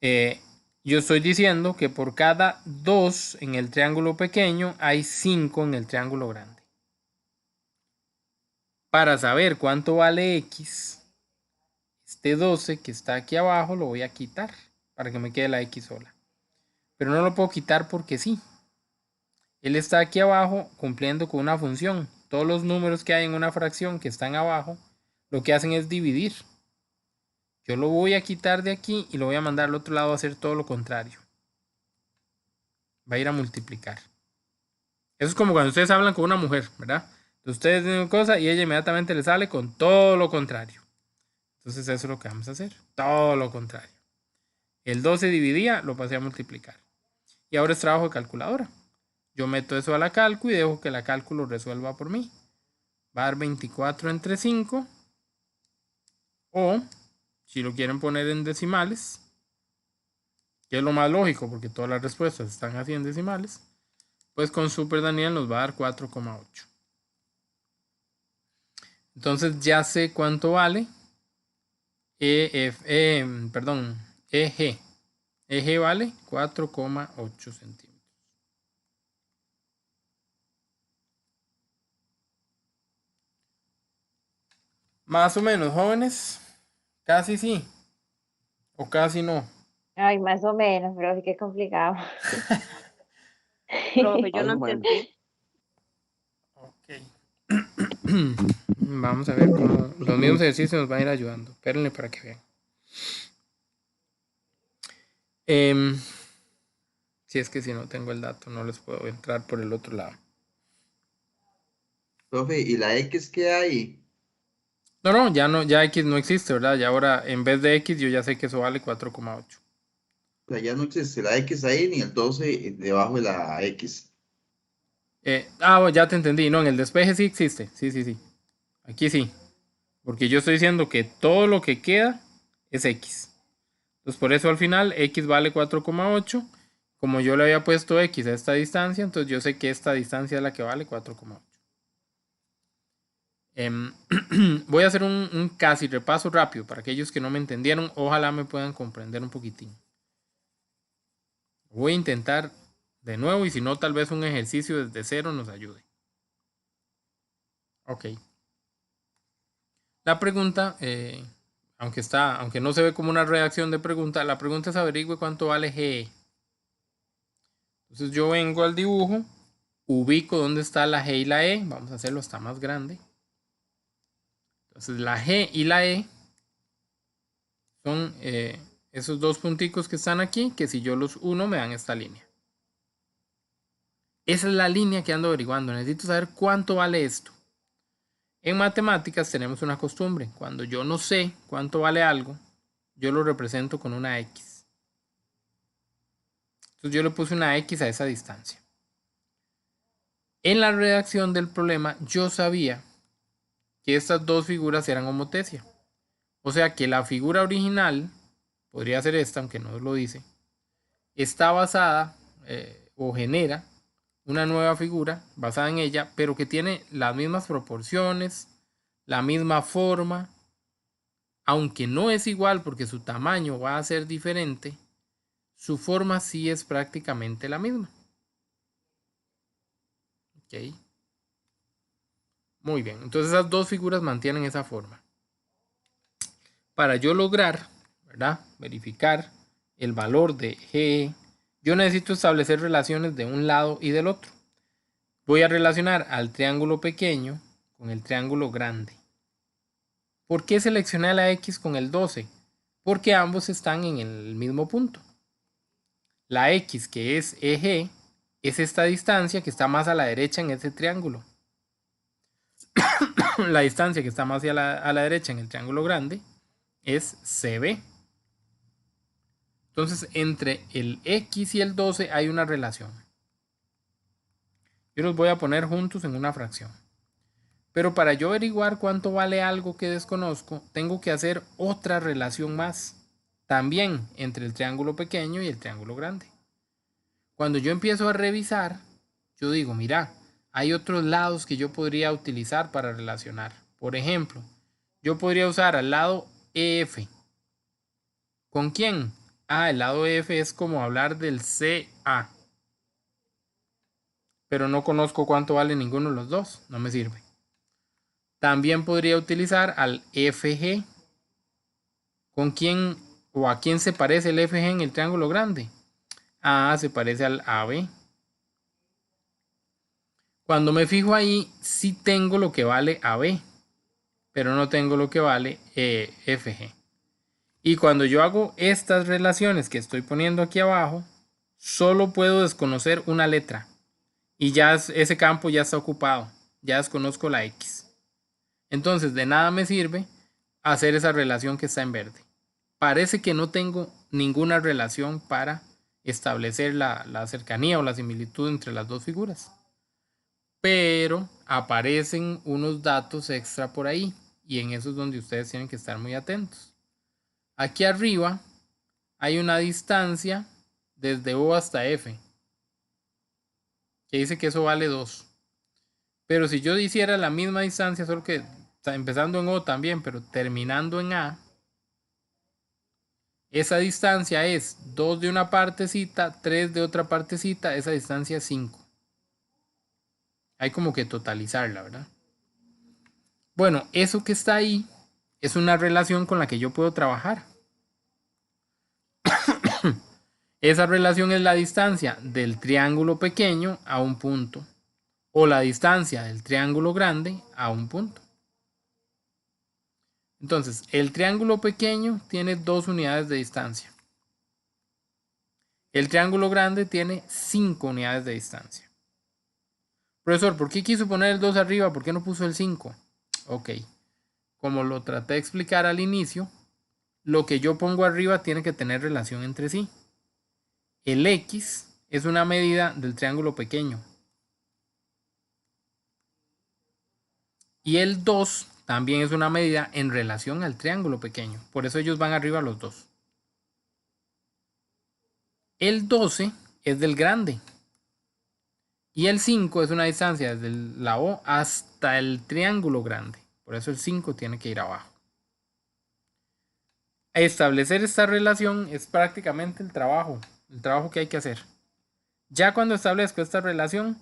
yo estoy diciendo que por cada 2 en el triángulo pequeño hay 5 en el triángulo grande. Para saber cuánto vale X, este 12 que está aquí abajo lo voy a quitar para que me quede la X sola. Pero no lo puedo quitar porque sí. Él está aquí abajo cumpliendo con una función. Todos los números que hay en una fracción que están abajo, lo que hacen es dividir. Yo lo voy a quitar de aquí y lo voy a mandar al otro lado a hacer todo lo contrario. Va a ir a multiplicar. Eso es como cuando ustedes hablan con una mujer, ¿verdad? Ustedes dicen una cosa y ella inmediatamente le sale con todo lo contrario. Entonces eso es lo que vamos a hacer. Todo lo contrario. El 12 dividía, lo pasé a multiplicar. Y ahora es trabajo de calculadora. Yo meto eso a la cálculo y dejo que la cálculo resuelva por mí. Va a dar 24 entre 5. O, si lo quieren poner en decimales, que es lo más lógico porque todas las respuestas están así en decimales, pues con Super Daniel nos va a dar 4,8. Entonces ya sé cuánto vale EG. EG vale 4,8 centímetros. Más o menos, jóvenes. Casi sí. O casi no. Ay, más o menos, pero sí que es complicado. Profe, yo no Más o menos. entendí. Ok. Vamos a ver cómo los mismos ejercicios nos van a ir ayudando. Espérenle para que vean. Si es que si no tengo el dato, no les puedo entrar por el otro lado. Profe, ¿y la X qué hay? No, ya X no existe, ¿verdad? Ya ahora en vez de X yo ya sé que eso vale 4,8. O sea, ya no existe la X ahí ni el 12 debajo de la X. Ya te entendí. No, en el despeje sí existe. Sí. Aquí sí. Porque yo estoy diciendo que todo lo que queda es X. Entonces por eso al final X vale 4,8. Como yo le había puesto X a esta distancia, entonces yo sé que esta distancia es la que vale 4,8. Voy a hacer un casi repaso rápido para aquellos que no me entendieron. Ojalá me puedan comprender un poquitín. Voy a intentar de nuevo y si no, tal vez un ejercicio desde cero nos ayude. Ok. La pregunta, aunque no se ve como una redacción de pregunta, la pregunta es averigüe cuánto vale GE. Entonces yo vengo al dibujo, ubico dónde está la G y la E. Vamos a hacerlo hasta más grande. Entonces la G y la E son esos dos punticos que están aquí, que si yo los uno me dan esta línea. Esa es la línea que ando averiguando. Necesito saber cuánto vale esto. En matemáticas tenemos una costumbre. Cuando yo no sé cuánto vale algo, yo lo represento con una X. Entonces yo le puse una X a esa distancia. En la redacción del problema yo sabía que estas dos figuras eran homotesia. O sea que la figura original, podría ser esta, aunque no lo dice, está basada o genera una nueva figura basada en ella, pero que tiene las mismas proporciones, la misma forma, aunque no es igual porque su tamaño va a ser diferente, su forma sí es prácticamente la misma. Ok. Muy bien, entonces esas dos figuras mantienen esa forma. Para yo lograr, ¿verdad?, verificar el valor de GE, yo necesito establecer relaciones de un lado y del otro. Voy a relacionar al triángulo pequeño con el triángulo grande. ¿Por qué seleccioné a la X con el 12? Porque ambos están en el mismo punto. La X, que es EG, es esta distancia que está más a la derecha en ese triángulo. La distancia que está más a la derecha en el triángulo grande es CB. Entonces, entre el X y el 12 hay una relación. Yo los voy a poner juntos en una fracción. Pero para yo averiguar cuánto vale algo que desconozco, tengo que hacer otra relación más. También entre el triángulo pequeño y el triángulo grande. Cuando yo empiezo a revisar, yo digo, mira, hay otros lados que yo podría utilizar para relacionar. Por ejemplo, yo podría usar al lado EF. ¿Con quién? El lado EF es como hablar del CA. Pero no conozco cuánto vale ninguno de los dos. No me sirve. También podría utilizar al FG. ¿Con quién o a quién se parece el FG en el triángulo grande? Se parece al AB. Cuando me fijo ahí, sí tengo lo que vale AB, pero no tengo lo que vale FG. Y cuando yo hago estas relaciones que estoy poniendo aquí abajo, solo puedo desconocer una letra. Y ya ese campo ya está ocupado. ya desconozco la x. Entonces, de nada me sirve hacer esa relación que está en verde. Parece que no tengo ninguna relación para establecer la cercanía o la similitud entre las dos figuras. Pero aparecen unos datos extra por ahí y en eso es donde ustedes tienen que estar muy atentos. Aquí arriba hay una distancia desde O hasta F que dice que eso vale 2. Pero si yo hiciera la misma distancia, solo que empezando en O también, pero terminando en A, esa distancia es 2 de una partecita, 3 de otra partecita, esa distancia es 5. Hay como que totalizarla, ¿verdad? Bueno, eso que está ahí es una relación con la que yo puedo trabajar. Esa relación es la distancia del triángulo pequeño a un punto o la distancia del triángulo grande a un punto. Entonces, el triángulo pequeño tiene 2 unidades de distancia. El triángulo grande tiene 5 unidades de distancia. Profesor, ¿por qué quiso poner el 2 arriba? ¿Por qué no puso el 5? Ok, como lo traté de explicar al inicio, lo que yo pongo arriba tiene que tener relación entre sí. El X es una medida del triángulo pequeño. Y el 2 también es una medida en relación al triángulo pequeño. Por eso ellos van arriba los dos. El 12 es del grande. Y el 5 es una distancia desde la O hasta el triángulo grande. Por eso el 5 tiene que ir abajo. Establecer esta relación es prácticamente el trabajo que hay que hacer. Ya cuando establezco esta relación,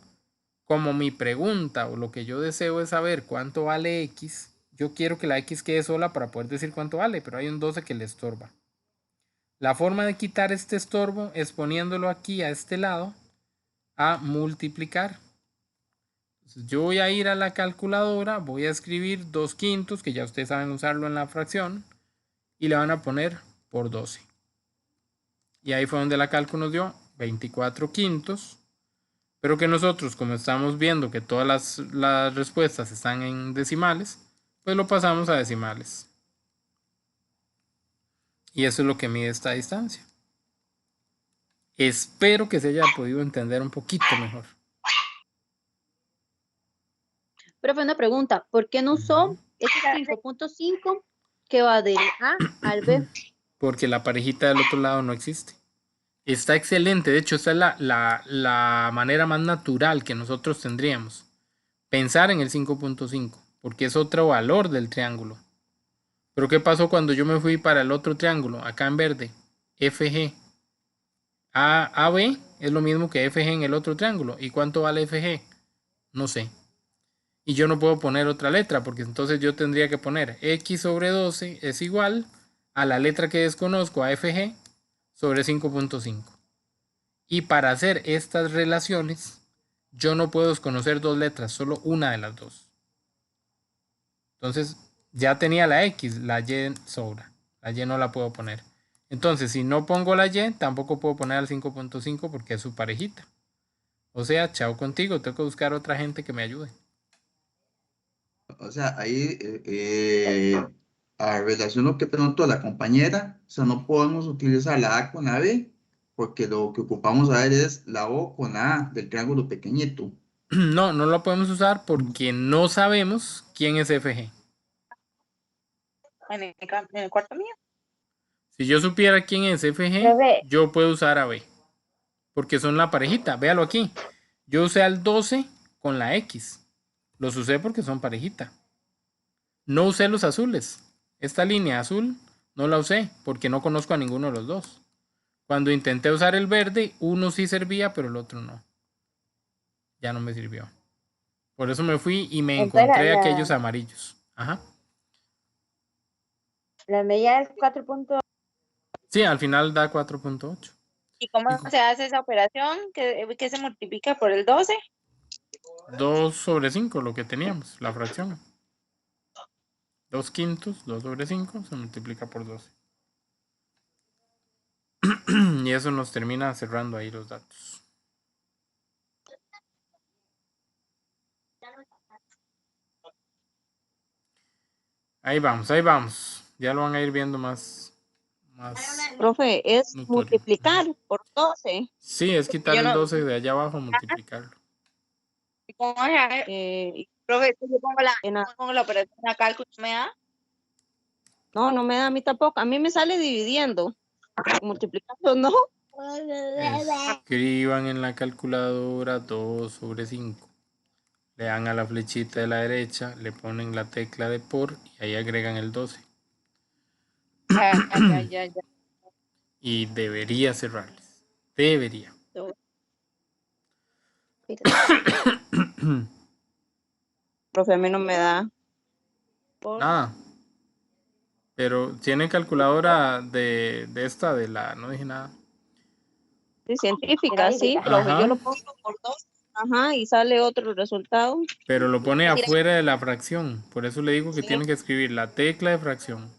como mi pregunta o lo que yo deseo es saber cuánto vale X, yo quiero que la X quede sola para poder decir cuánto vale, pero hay un 12 que le estorba. La forma de quitar este estorbo es poniéndolo aquí a este lado a multiplicar. Entonces yo voy a ir a la calculadora, voy a escribir 2 quintos, que ya ustedes saben usarlo en la fracción, y le van a poner por 12. Y ahí fue donde la cálculo nos dio 24 quintos, pero que nosotros, como estamos viendo que todas las respuestas están en decimales, pues lo pasamos a decimales. Y eso es lo que mide esta distancia. Espero que se haya podido entender un poquito mejor. Profe, una pregunta. ¿Por qué no usó ese 5.5 que va del A al B? Porque la parejita del otro lado no existe. Está excelente. De hecho, esta es la manera más natural que nosotros tendríamos. Pensar en el 5.5, porque es otro valor del triángulo. Pero ¿qué pasó cuando yo me fui para el otro triángulo? Acá en verde. FG. AB es lo mismo que FG en el otro triángulo. ¿Y cuánto vale FG? No sé. Y yo no puedo poner otra letra, porque entonces yo tendría que poner X sobre 12 es igual a la letra que desconozco, a FG, sobre 5.5. Y para hacer estas relaciones, yo no puedo desconocer dos letras, solo una de las dos. Entonces, ya tenía la X, la Y sobra. La Y no la puedo poner. Entonces, si no pongo la Y, tampoco puedo poner al 5.5 porque es su parejita. O sea, chao contigo, tengo que buscar otra gente que me ayude. O sea, ahí a relación lo que preguntó la compañera, o sea, no podemos utilizar la A con la B, porque lo que ocupamos a ver es la O con la A del triángulo pequeñito. No, no lo podemos usar porque no sabemos quién es FG. En el cuarto mío. Si yo supiera quién es FG, Profe, yo puedo usar a B. Porque son la parejita. Véalo aquí. Yo usé al 12 con la X. Los usé porque son parejita. No usé los azules. Esta línea azul no la usé porque no conozco a ninguno de los dos. Cuando intenté usar el verde, uno sí servía, pero el otro no. Ya no me sirvió. Por eso me fui y me entonces encontré aquellos amarillos. Ajá. la medida es 4 puntos. Sí, al final da 4.8. ¿Y cómo se hace esa operación que se multiplica por el 12? 2 sobre 5, lo que teníamos, la fracción. 2 quintos, 2 sobre 5, se multiplica por 12. Y eso nos termina cerrando ahí los datos. Ahí vamos, ahí vamos. Ya lo van a ir viendo más Profe, es notorio. multiplicar por 12. Sí, es quitar Yo el no- 12 de allá abajo, multiplicarlo. ¿Cómo es? Profe, es que yo En la- pongo la operación a cálculo, ¿me da? no me da a mí tampoco. A mí me sale dividiendo. Multiplicando, no. Escriban en la calculadora 2 sobre 5. Le dan a la flechita de la derecha, le ponen la tecla de por y ahí agregan el 12. Ya. Y debería cerrarles. Debería. Profe, a mí no me da. Nada. Pero tienen calculadora de esta, de la, no dije nada. Sí, científica, sí, profe. Ajá. Yo lo pongo por 2. Ajá, y sale otro resultado. Pero lo pone afuera de la fracción. Por eso le digo que Sí. tiene que escribir la tecla de fracción.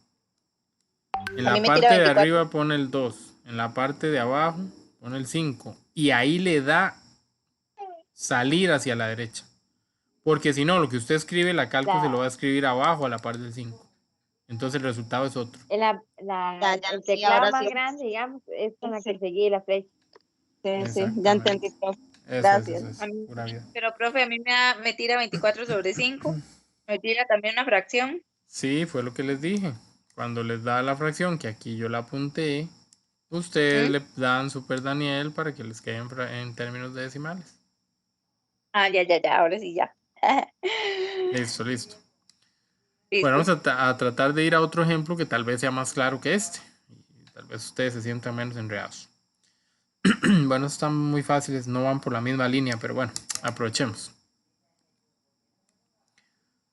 En A mí la me parte tira de 24. arriba pone el 2. En la parte de abajo pone el 5. Y ahí le da salir hacia la derecha. Porque si no, lo que usted escribe, la cálculo se lo va a escribir abajo a la par del 5. Entonces el resultado es otro. Ya, el sí, teclado ahora más sí. grande, digamos, es con la que seguí la flecha. Sí, ya Exactamente. entendí, profe. Eso Gracias. es. A mí- Pura vida. Pero, profe, a mí me tira 24 sobre 5. Me tira también una fracción. Sí, fue lo que les dije. Cuando les da la fracción, que aquí yo la apunté, ustedes le dan Super Daniel para que les quede en términos de decimales. Ya. Ahora sí, ya. Listo. Listo. Bueno, vamos a tratar de ir a otro ejemplo que tal vez sea más claro que este. Y tal vez ustedes se sientan menos enredados. Bueno, están muy fáciles, no van por la misma línea, pero bueno, aprovechemos.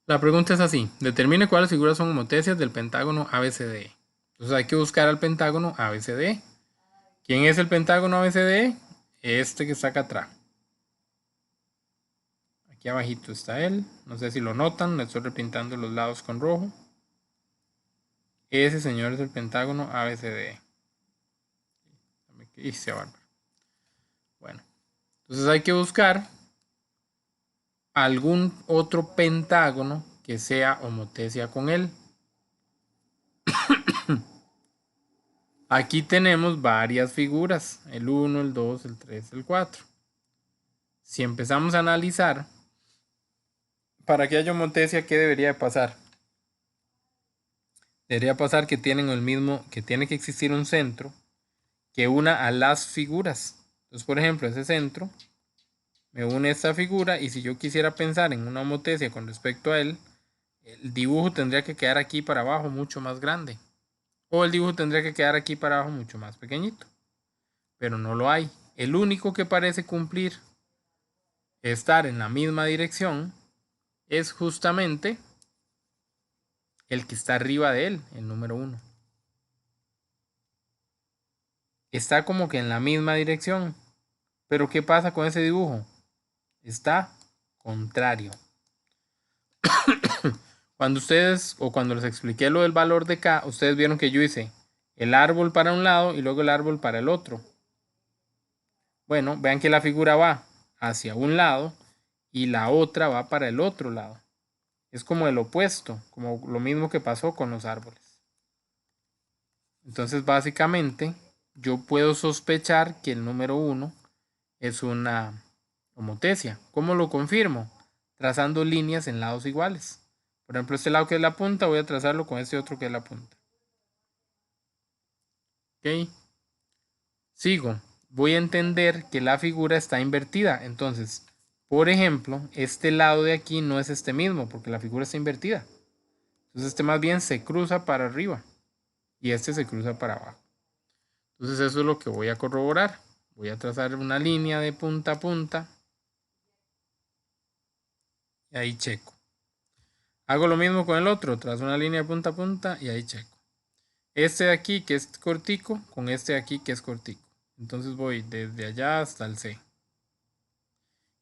La pregunta es así: determine cuáles figuras son homotecias del pentágono ABCDE. Entonces hay que buscar al pentágono ABCDE. ¿Quién es el pentágono ABCDE? Este que está acá atrás. Aquí abajito está él. No sé si lo notan, le estoy repintando los lados con rojo. Ese señor es el pentágono ABCDE. Y se bárbaro. Bueno, entonces hay que buscar algún otro pentágono que sea homotecia con él. Aquí tenemos varias figuras, el 1, el 2, el 3, el 4. Si empezamos a analizar, para que haya homotecia, ¿qué debería de pasar? Debería pasar que tienen el mismo, que tiene que existir un centro que una a las figuras. Entonces, por ejemplo, ese centro me une esta figura y si yo quisiera pensar en una homotecia con respecto a él, el dibujo tendría que quedar aquí para abajo mucho más grande. O el dibujo tendría que quedar aquí para abajo mucho más pequeñito. Pero no lo hay. El único que parece cumplir estar en la misma dirección es justamente el que está arriba de él, el número 1. Está como que en la misma dirección. Pero ¿qué pasa con ese dibujo? Está contrario. Cuando ustedes, o cuando les expliqué lo del valor de K, ustedes vieron que yo hice el árbol para un lado y luego el árbol para el otro. Bueno, vean que la figura va hacia un lado y la otra va para el otro lado. Es como el opuesto, como lo mismo que pasó con los árboles. Entonces, básicamente, yo puedo sospechar que el número 1 es una homotecia. ¿Cómo lo confirmo? Trazando líneas en lados iguales. Por ejemplo, este lado que es la punta, voy a trazarlo con este otro que es la punta. ¿Ok? Sigo. Voy a entender que la figura está invertida. Entonces, por ejemplo, este lado de aquí no es este mismo, porque la figura está invertida. Entonces, este más bien se cruza para arriba y este se cruza para abajo. Entonces, eso es lo que voy a corroborar. Voy a trazar una línea de punta a punta. Y ahí checo. Hago lo mismo con el otro, trazo una línea de punta a punta y ahí checo. Este de aquí que es cortico con este de aquí que es cortico. Entonces voy desde allá hasta el C.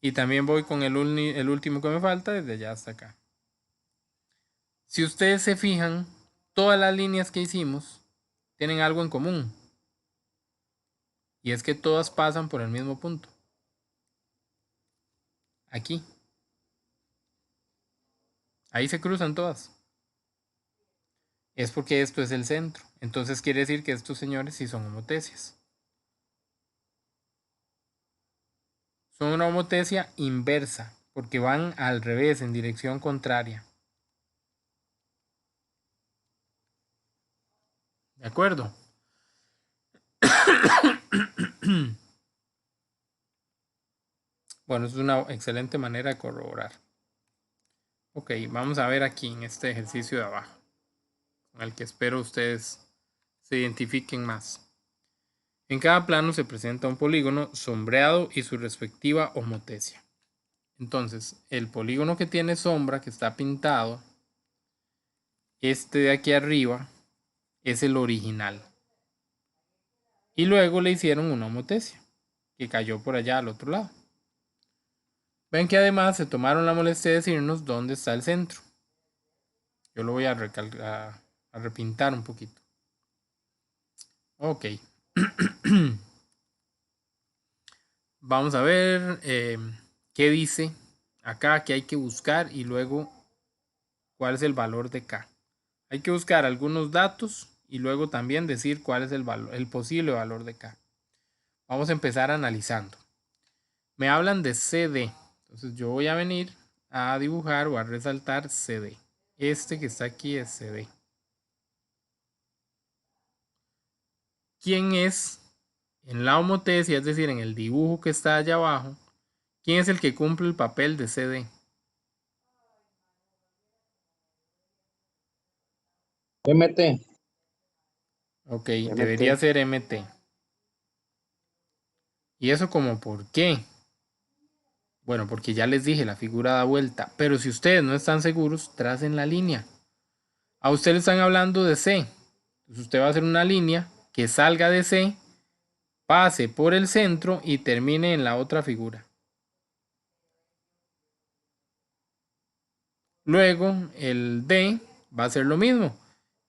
Y también voy con el último que me falta desde allá hasta acá. Si ustedes se fijan, todas las líneas que hicimos tienen algo en común. Y es que todas pasan por el mismo punto. Aquí. Ahí se cruzan todas. es porque esto es el centro. Entonces quiere decir que estos señores sí son homotecias. Son una homotecia inversa, porque van al revés, en dirección contraria. ¿De acuerdo? Bueno, es una excelente manera de corroborar. Ok, vamos a ver aquí en este ejercicio de abajo, con el que espero ustedes se identifiquen más. En cada plano se presenta un polígono sombreado y su respectiva homotecia. Entonces, el polígono que tiene sombra, que está pintado, este de aquí arriba, es el original. Y luego le hicieron una homotecia, que cayó por allá al otro lado. Ven que además se tomaron la molestia de decirnos dónde está el centro. Yo lo voy a repintar un poquito. Ok. Vamos a ver qué dice acá que hay que buscar y luego cuál es el valor de K. Hay que buscar algunos datos y luego también decir cuál es el posible valor de K. Vamos a empezar analizando. Me hablan de CD. Entonces yo voy a venir a dibujar o a resaltar CD. Este que está aquí es CD. ¿Quién es en la homotecia, es decir, en el dibujo que está allá abajo? ¿Quién es el que cumple el papel de CD? MT. Ok, debería ser MT. ¿Y eso como por qué? Bueno, porque ya les dije, la figura da vuelta. Pero si ustedes no están seguros, tracen la línea. A ustedes le están hablando de C. Entonces usted va a hacer una línea que salga de C, pase por el centro y termine en la otra figura. Luego el D va a hacer lo mismo.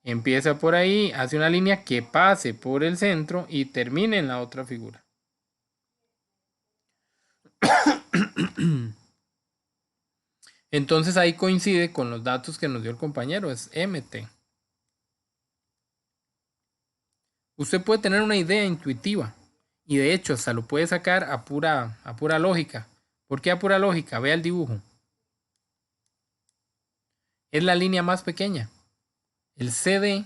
Empieza por ahí, hace una línea que pase por el centro y termine en la otra figura. Entonces ahí coincide con los datos que nos dio el compañero, es MT. Usted puede tener una idea intuitiva y de hecho hasta lo puede sacar a pura lógica. ¿Por qué a pura lógica? Vea el dibujo. Es la línea más pequeña. El CD,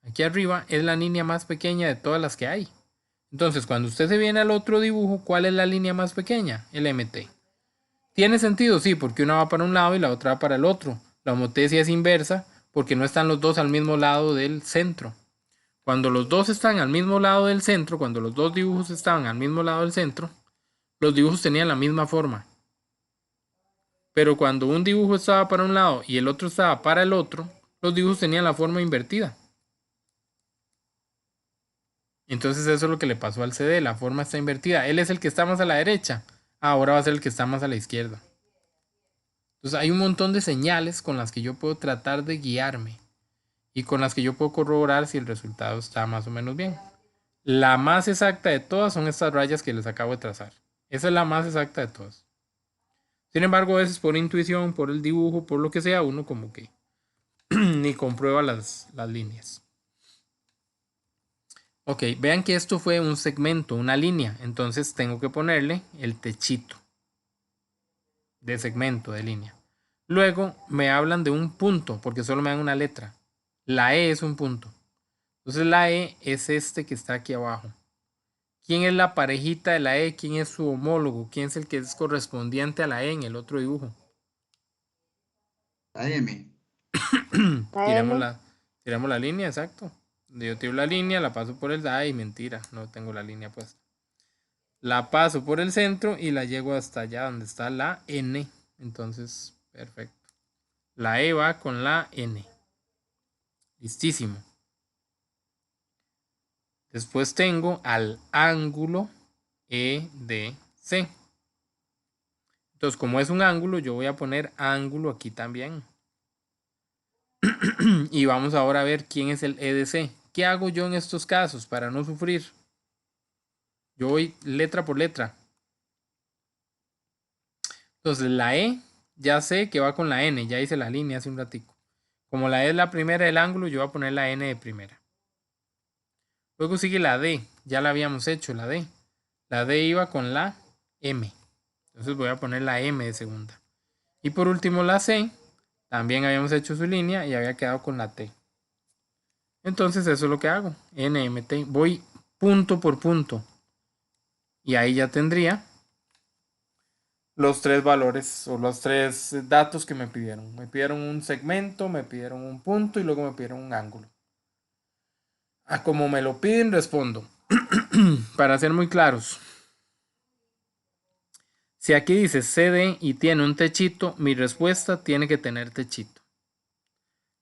aquí arriba, es la línea más pequeña de todas las que hay. Entonces, cuando usted se viene al otro dibujo, ¿cuál es la línea más pequeña? El MT. ¿Tiene sentido? Sí, porque una va para un lado y la otra va para el otro. La homotecia es inversa porque no están los dos al mismo lado del centro. Cuando los dos están al mismo lado del centro, cuando los dos dibujos estaban al mismo lado del centro, los dibujos tenían la misma forma. Pero cuando un dibujo estaba para un lado y el otro estaba para el otro, los dibujos tenían la forma invertida. Entonces eso es lo que le pasó al CD, la forma está invertida. Él es el que está más a la derecha, ahora va a ser el que está más a la izquierda. Entonces hay un montón de señales con las que yo puedo tratar de guiarme y con las que yo puedo corroborar si el resultado está más o menos bien. La más exacta de todas son estas rayas que les acabo de trazar. Esa es la más exacta de todas. Sin embargo, a veces por intuición, por el dibujo, por lo que sea, uno como que ni comprueba las líneas. Ok, vean que esto fue un segmento, una línea. Entonces tengo que ponerle el techito de segmento, de línea. Luego me hablan de un punto, porque solo me dan una letra. La E es un punto. Entonces la E es este que está aquí abajo. ¿Quién es la parejita de la E? ¿Quién es su homólogo? ¿Quién es el que es correspondiente a la E en el otro dibujo? La M. Tiramos la línea, exacto. Yo tiro la línea, la paso por el... Ay, mentira, no tengo la línea puesta. La paso por el centro y la llego hasta allá donde está la N. Entonces, perfecto. La E va con la N. Listísimo. Después tengo al ángulo EDC. Entonces, como es un ángulo, yo voy a poner ángulo aquí también. Y vamos ahora a ver quién es el EDC. ¿Qué hago yo en estos casos para no sufrir? Yo voy letra por letra. Entonces, la E, ya sé que va con la N. Ya hice la línea hace un ratico. Como la E es la primera del ángulo, yo voy a poner la N de primera. Luego sigue la D. Ya la habíamos hecho, la D. La D iba con la M. Entonces voy a poner la M de segunda. Y por último la C. También habíamos hecho su línea y había quedado con la T. Entonces eso es lo que hago. NMT. Voy punto por punto. Y ahí ya tendría los tres valores o los tres datos que me pidieron. Me pidieron un segmento, me pidieron un punto y luego me pidieron un ángulo. A como me lo piden, respondo. Para ser muy claros. Si aquí dice CD y tiene un techito, mi respuesta tiene que tener techito.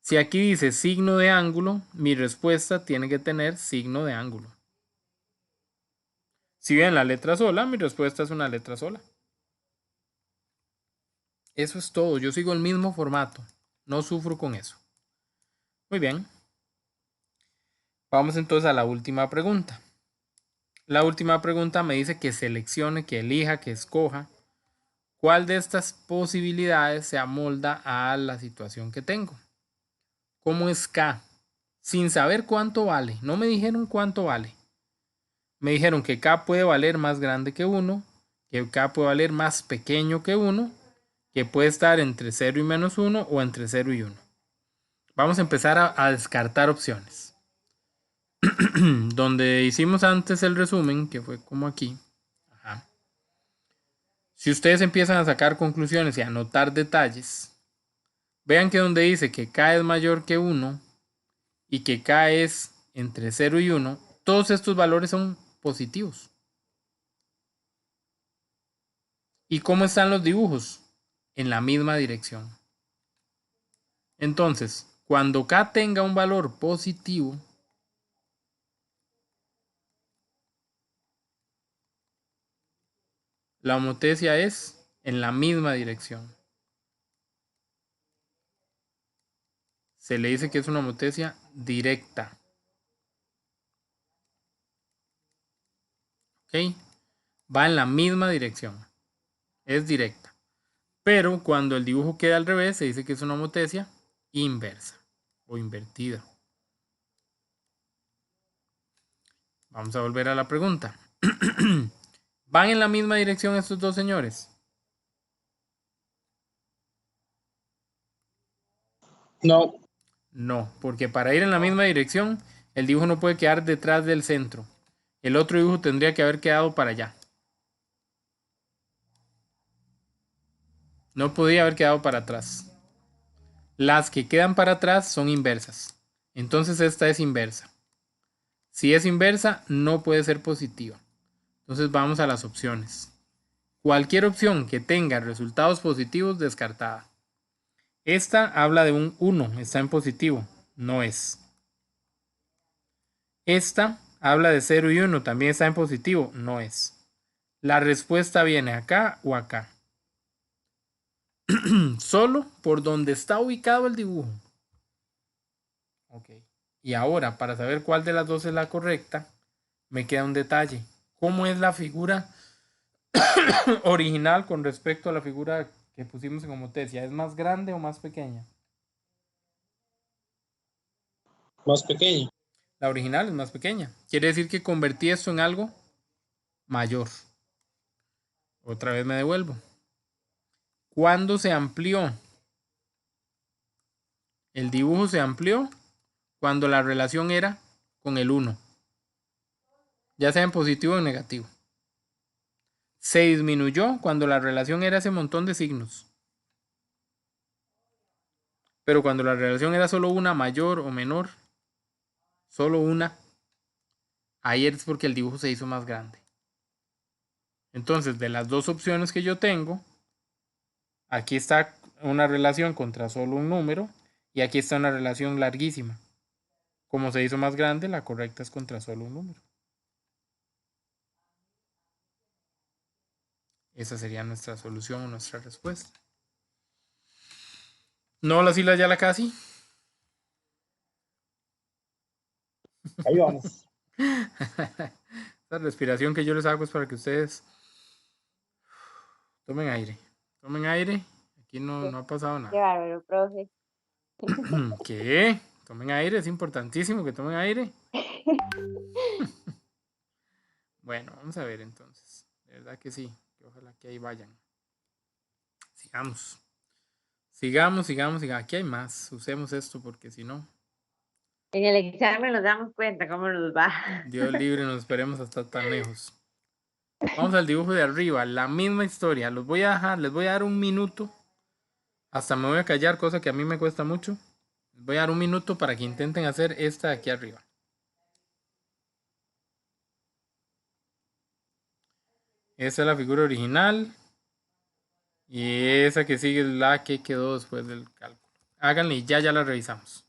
Si aquí dice signo de ángulo, mi respuesta tiene que tener signo de ángulo. Si ven la letra sola, mi respuesta es una letra sola. Eso es todo. Yo sigo el mismo formato. No sufro con eso. Muy bien. Vamos entonces a la última pregunta. La última pregunta me dice que seleccione, que elija, que escoja cuál de estas posibilidades se amolda a la situación que tengo. ¿Cómo es K? Sin saber cuánto vale. No me dijeron cuánto vale. Me dijeron que K puede valer más grande que 1, que K puede valer más pequeño que 1, que puede estar entre 0 y menos 1 o entre 0 y 1. Vamos a empezar a descartar opciones. Donde hicimos antes el resumen, que fue como aquí. Ajá. Si ustedes empiezan a sacar conclusiones y a anotar detalles, vean que donde dice que K es mayor que 1 y que K es entre 0 y 1, todos estos valores son positivos. ¿Y cómo están los dibujos? En la misma dirección. Entonces, cuando K tenga un valor positivo, la homotesia es en la misma dirección. Se le dice que es una homotesia directa. ¿Ok? Va en la misma dirección. Es directa. Pero cuando el dibujo queda al revés, se dice que es una homotesia inversa o invertida. Vamos a volver a la pregunta. ¿Van en la misma dirección estos dos señores? No. No, porque para ir en la misma dirección, el dibujo no puede quedar detrás del centro. El otro dibujo tendría que haber quedado para allá. No podía haber quedado para atrás. Las que quedan para atrás son inversas. Entonces esta es inversa. Si es inversa, no puede ser positiva. Entonces vamos a las opciones. Cualquier opción que tenga resultados positivos, descartada. Esta habla de un 1, está en positivo, no es. Esta habla de 0 y 1, también está en positivo, no es. La respuesta viene acá o acá. Solo por donde está ubicado el dibujo. Ok. Y ahora, para saber cuál de las dos es la correcta, me queda un detalle. ¿Cómo es la figura original con respecto a la figura que pusimos en homotesia? ¿Es más grande o más pequeña? Más pequeño. La original es más pequeña. Quiere decir que convertí esto en algo mayor. Otra vez me devuelvo. ¿Cuándo se amplió? El dibujo se amplió cuando la relación era con el 1. Ya sea en positivo o en negativo. Se disminuyó cuando la relación era ese montón de signos. Pero cuando la relación era solo una, mayor o menor, solo una, ahí es porque el dibujo se hizo más grande. Entonces, de las dos opciones que yo tengo, aquí está una relación contra solo un número y aquí está una relación larguísima. Como se hizo más grande, la correcta es contra solo un número. Esa sería nuestra solución o nuestra respuesta. ¿No las hilas ya la casi? Ahí vamos. Esta respiración que yo les hago es para que ustedes tomen aire. Tomen aire. Aquí no ha pasado Qué nada. bárbaro, profe. ¿Qué? Tomen aire, es importantísimo que tomen aire. Bueno, vamos a ver entonces. De verdad que sí, que ojalá que ahí vayan. Sigamos. Sigamos. Aquí hay más. Usemos esto porque si no, En el examen nos damos cuenta cómo nos va. Dios libre, nos esperemos hasta tan lejos. Vamos al dibujo de arriba, la misma historia. Les voy a dar un minuto. Hasta me voy a callar, cosa que a mí me cuesta mucho. Les voy a dar un minuto para que intenten hacer esta de aquí arriba. Esa es la figura original. Y esa que sigue es la que quedó después del cálculo. Háganle y ya la revisamos.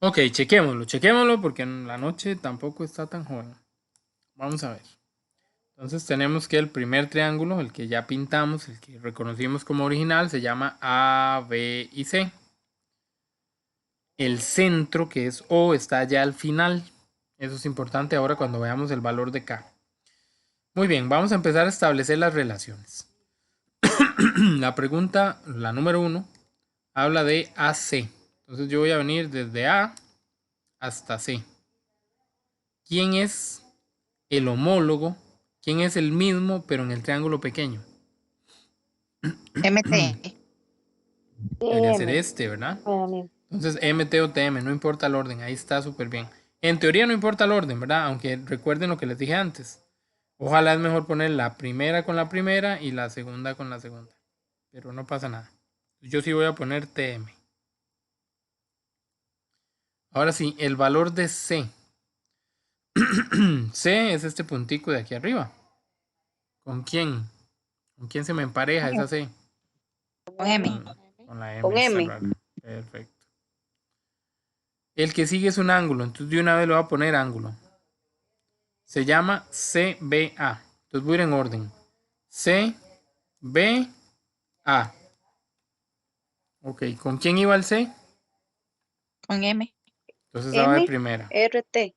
Ok, chequémoslo porque en la noche tampoco está tan joven. Vamos a ver. Entonces tenemos que el primer triángulo, el que ya pintamos, el que reconocimos como original, se llama A, B y C. El centro, que es O, está ya al final. Eso es importante ahora cuando veamos el valor de K. Muy bien, vamos a empezar a establecer las relaciones. La pregunta, la número 1, habla de AC. Entonces yo voy a venir desde A hasta C. ¿Quién es el homólogo? ¿Quién es el mismo pero en el triángulo pequeño? MT. Debería ser este, ¿verdad? Entonces MT o TM, no importa el orden, ahí está súper bien. En teoría no importa el orden, ¿verdad? Aunque recuerden lo que les dije antes. Ojalá es mejor poner la primera con la primera y la segunda con la segunda. Pero no pasa nada. Yo sí voy a poner TM. Ahora sí, el valor de C. C es este puntico de aquí arriba. ¿Con quién? ¿Con quién se me empareja esa C? Con M. Con la M. Con está M. raro. Perfecto. El que sigue es un ángulo. Entonces de una vez le voy a poner ángulo. Se llama CBA. Entonces voy a ir en orden. CBA. Ok, ¿con quién iba el C? Con M. Entonces esa va de M, primera. RT.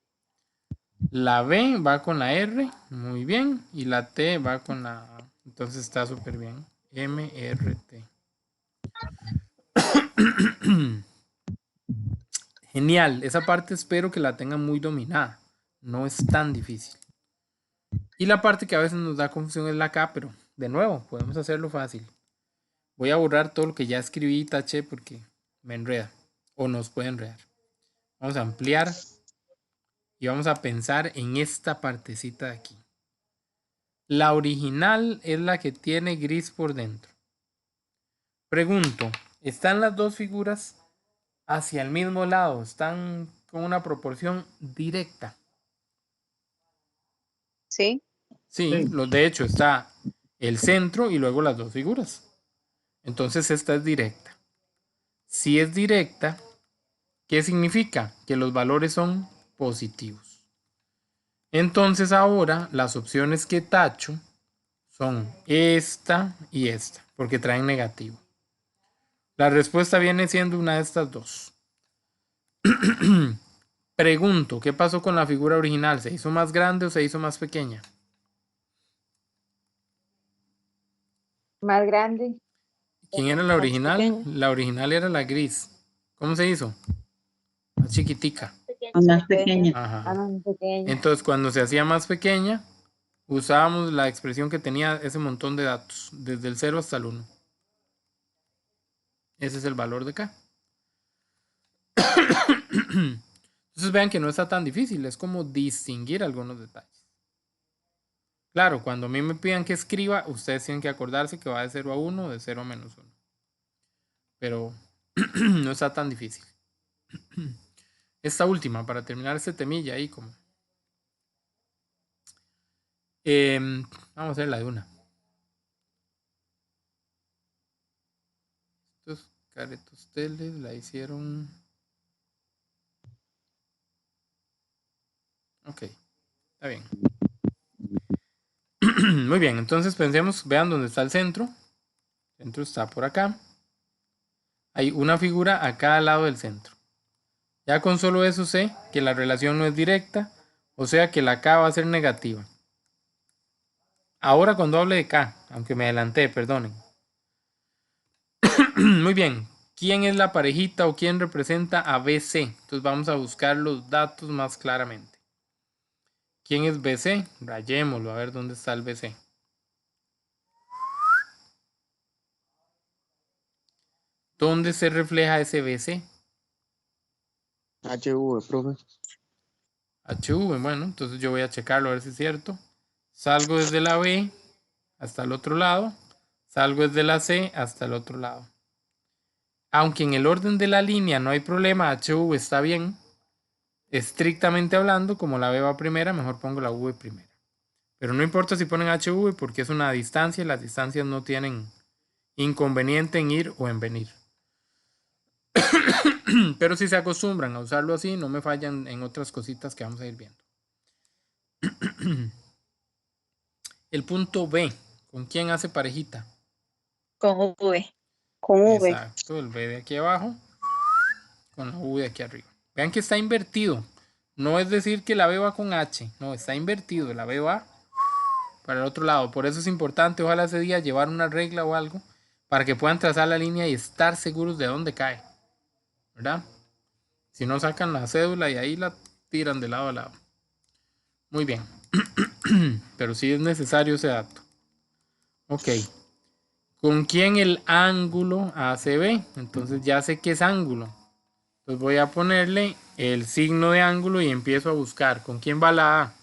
La B va con la R, muy bien. Y la T va con la A. Entonces está súper bien. MRT. Genial. Esa parte espero que la tengan muy dominada. No es tan difícil. Y la parte que a veces nos da confusión es la K, pero de nuevo, podemos hacerlo fácil. Voy a borrar todo lo que ya escribí y taché porque me enreda. O nos puede enredar. Vamos a ampliar. Y vamos a pensar en esta partecita de aquí. La original es la que tiene gris por dentro. Pregunto, ¿están las dos figuras hacia el mismo lado? ¿Están con una proporción directa? Sí. Sí, de hecho está el centro y luego las dos figuras. Entonces esta es directa. Si es directa, ¿qué significa? Que los valores son positivos. Entonces ahora las opciones que tacho son esta y esta, porque traen negativo. La respuesta viene siendo una de estas dos. Pregunto, ¿qué pasó con la figura original? ¿Se hizo más grande o se hizo más pequeña? Más grande. ¿Quién era la original? pequeña. La original era la gris. ¿Cómo se hizo? Más chiquitica. más pequeña. Ajá. Más pequeña. Entonces, cuando se hacía más pequeña, usábamos la expresión que tenía ese montón de datos, desde el 0 hasta el 1. Ese es el valor de K. Entonces vean que no está tan difícil, es como distinguir algunos detalles. Claro, cuando a mí me pidan que escriba, ustedes tienen que acordarse que va de 0 a 1 o de 0 a menos 1. Pero no está tan difícil. Esta última, para terminar este temilla ahí como... vamos a hacer la de una. Estos caretos teles la hicieron... Ok, está bien. Muy bien, entonces pensemos, vean dónde está el centro. El centro está por acá. Hay una figura a cada lado del centro. Ya con solo eso sé que la relación no es directa, o sea que la K va a ser negativa. Ahora cuando hable de K, aunque me adelanté, perdonen. Muy bien, ¿quién es la parejita o quién representa a BC? Entonces vamos a buscar los datos más claramente. ¿Quién es BC? Rayémoslo a ver dónde está el BC. ¿Dónde se refleja ese BC? HV, profe. HV, bueno, entonces yo voy a checarlo a ver si es cierto. Salgo desde la B hasta el otro lado. Salgo desde la C hasta el otro lado. Aunque en el orden de la línea no hay problema, HV está bien. Estrictamente hablando, como la B va primera, mejor pongo la V primera. Pero no importa si ponen HV porque es una distancia y las distancias no tienen inconveniente en ir o en venir. Pero si se acostumbran a usarlo así, no me fallan en otras cositas que vamos a ir viendo. El punto B, ¿con quién hace parejita? Con V. Con V. Exacto, el B de aquí abajo con la V de aquí arriba. Vean que está invertido. No es decir que la B va con H, no, está invertido. La B va para el otro lado. Por eso es importante, ojalá ese día llevar una regla o algo para que puedan trazar la línea y estar seguros de dónde cae, ¿verdad? Si no, sacan la cédula y ahí la tiran de lado a lado. Muy bien. Pero sí es necesario ese dato. Ok. ¿Con quién el ángulo ACB? Entonces ya sé que es ángulo. Entonces voy a ponerle el signo de ángulo y empiezo a buscar. ¿Con quién va la A?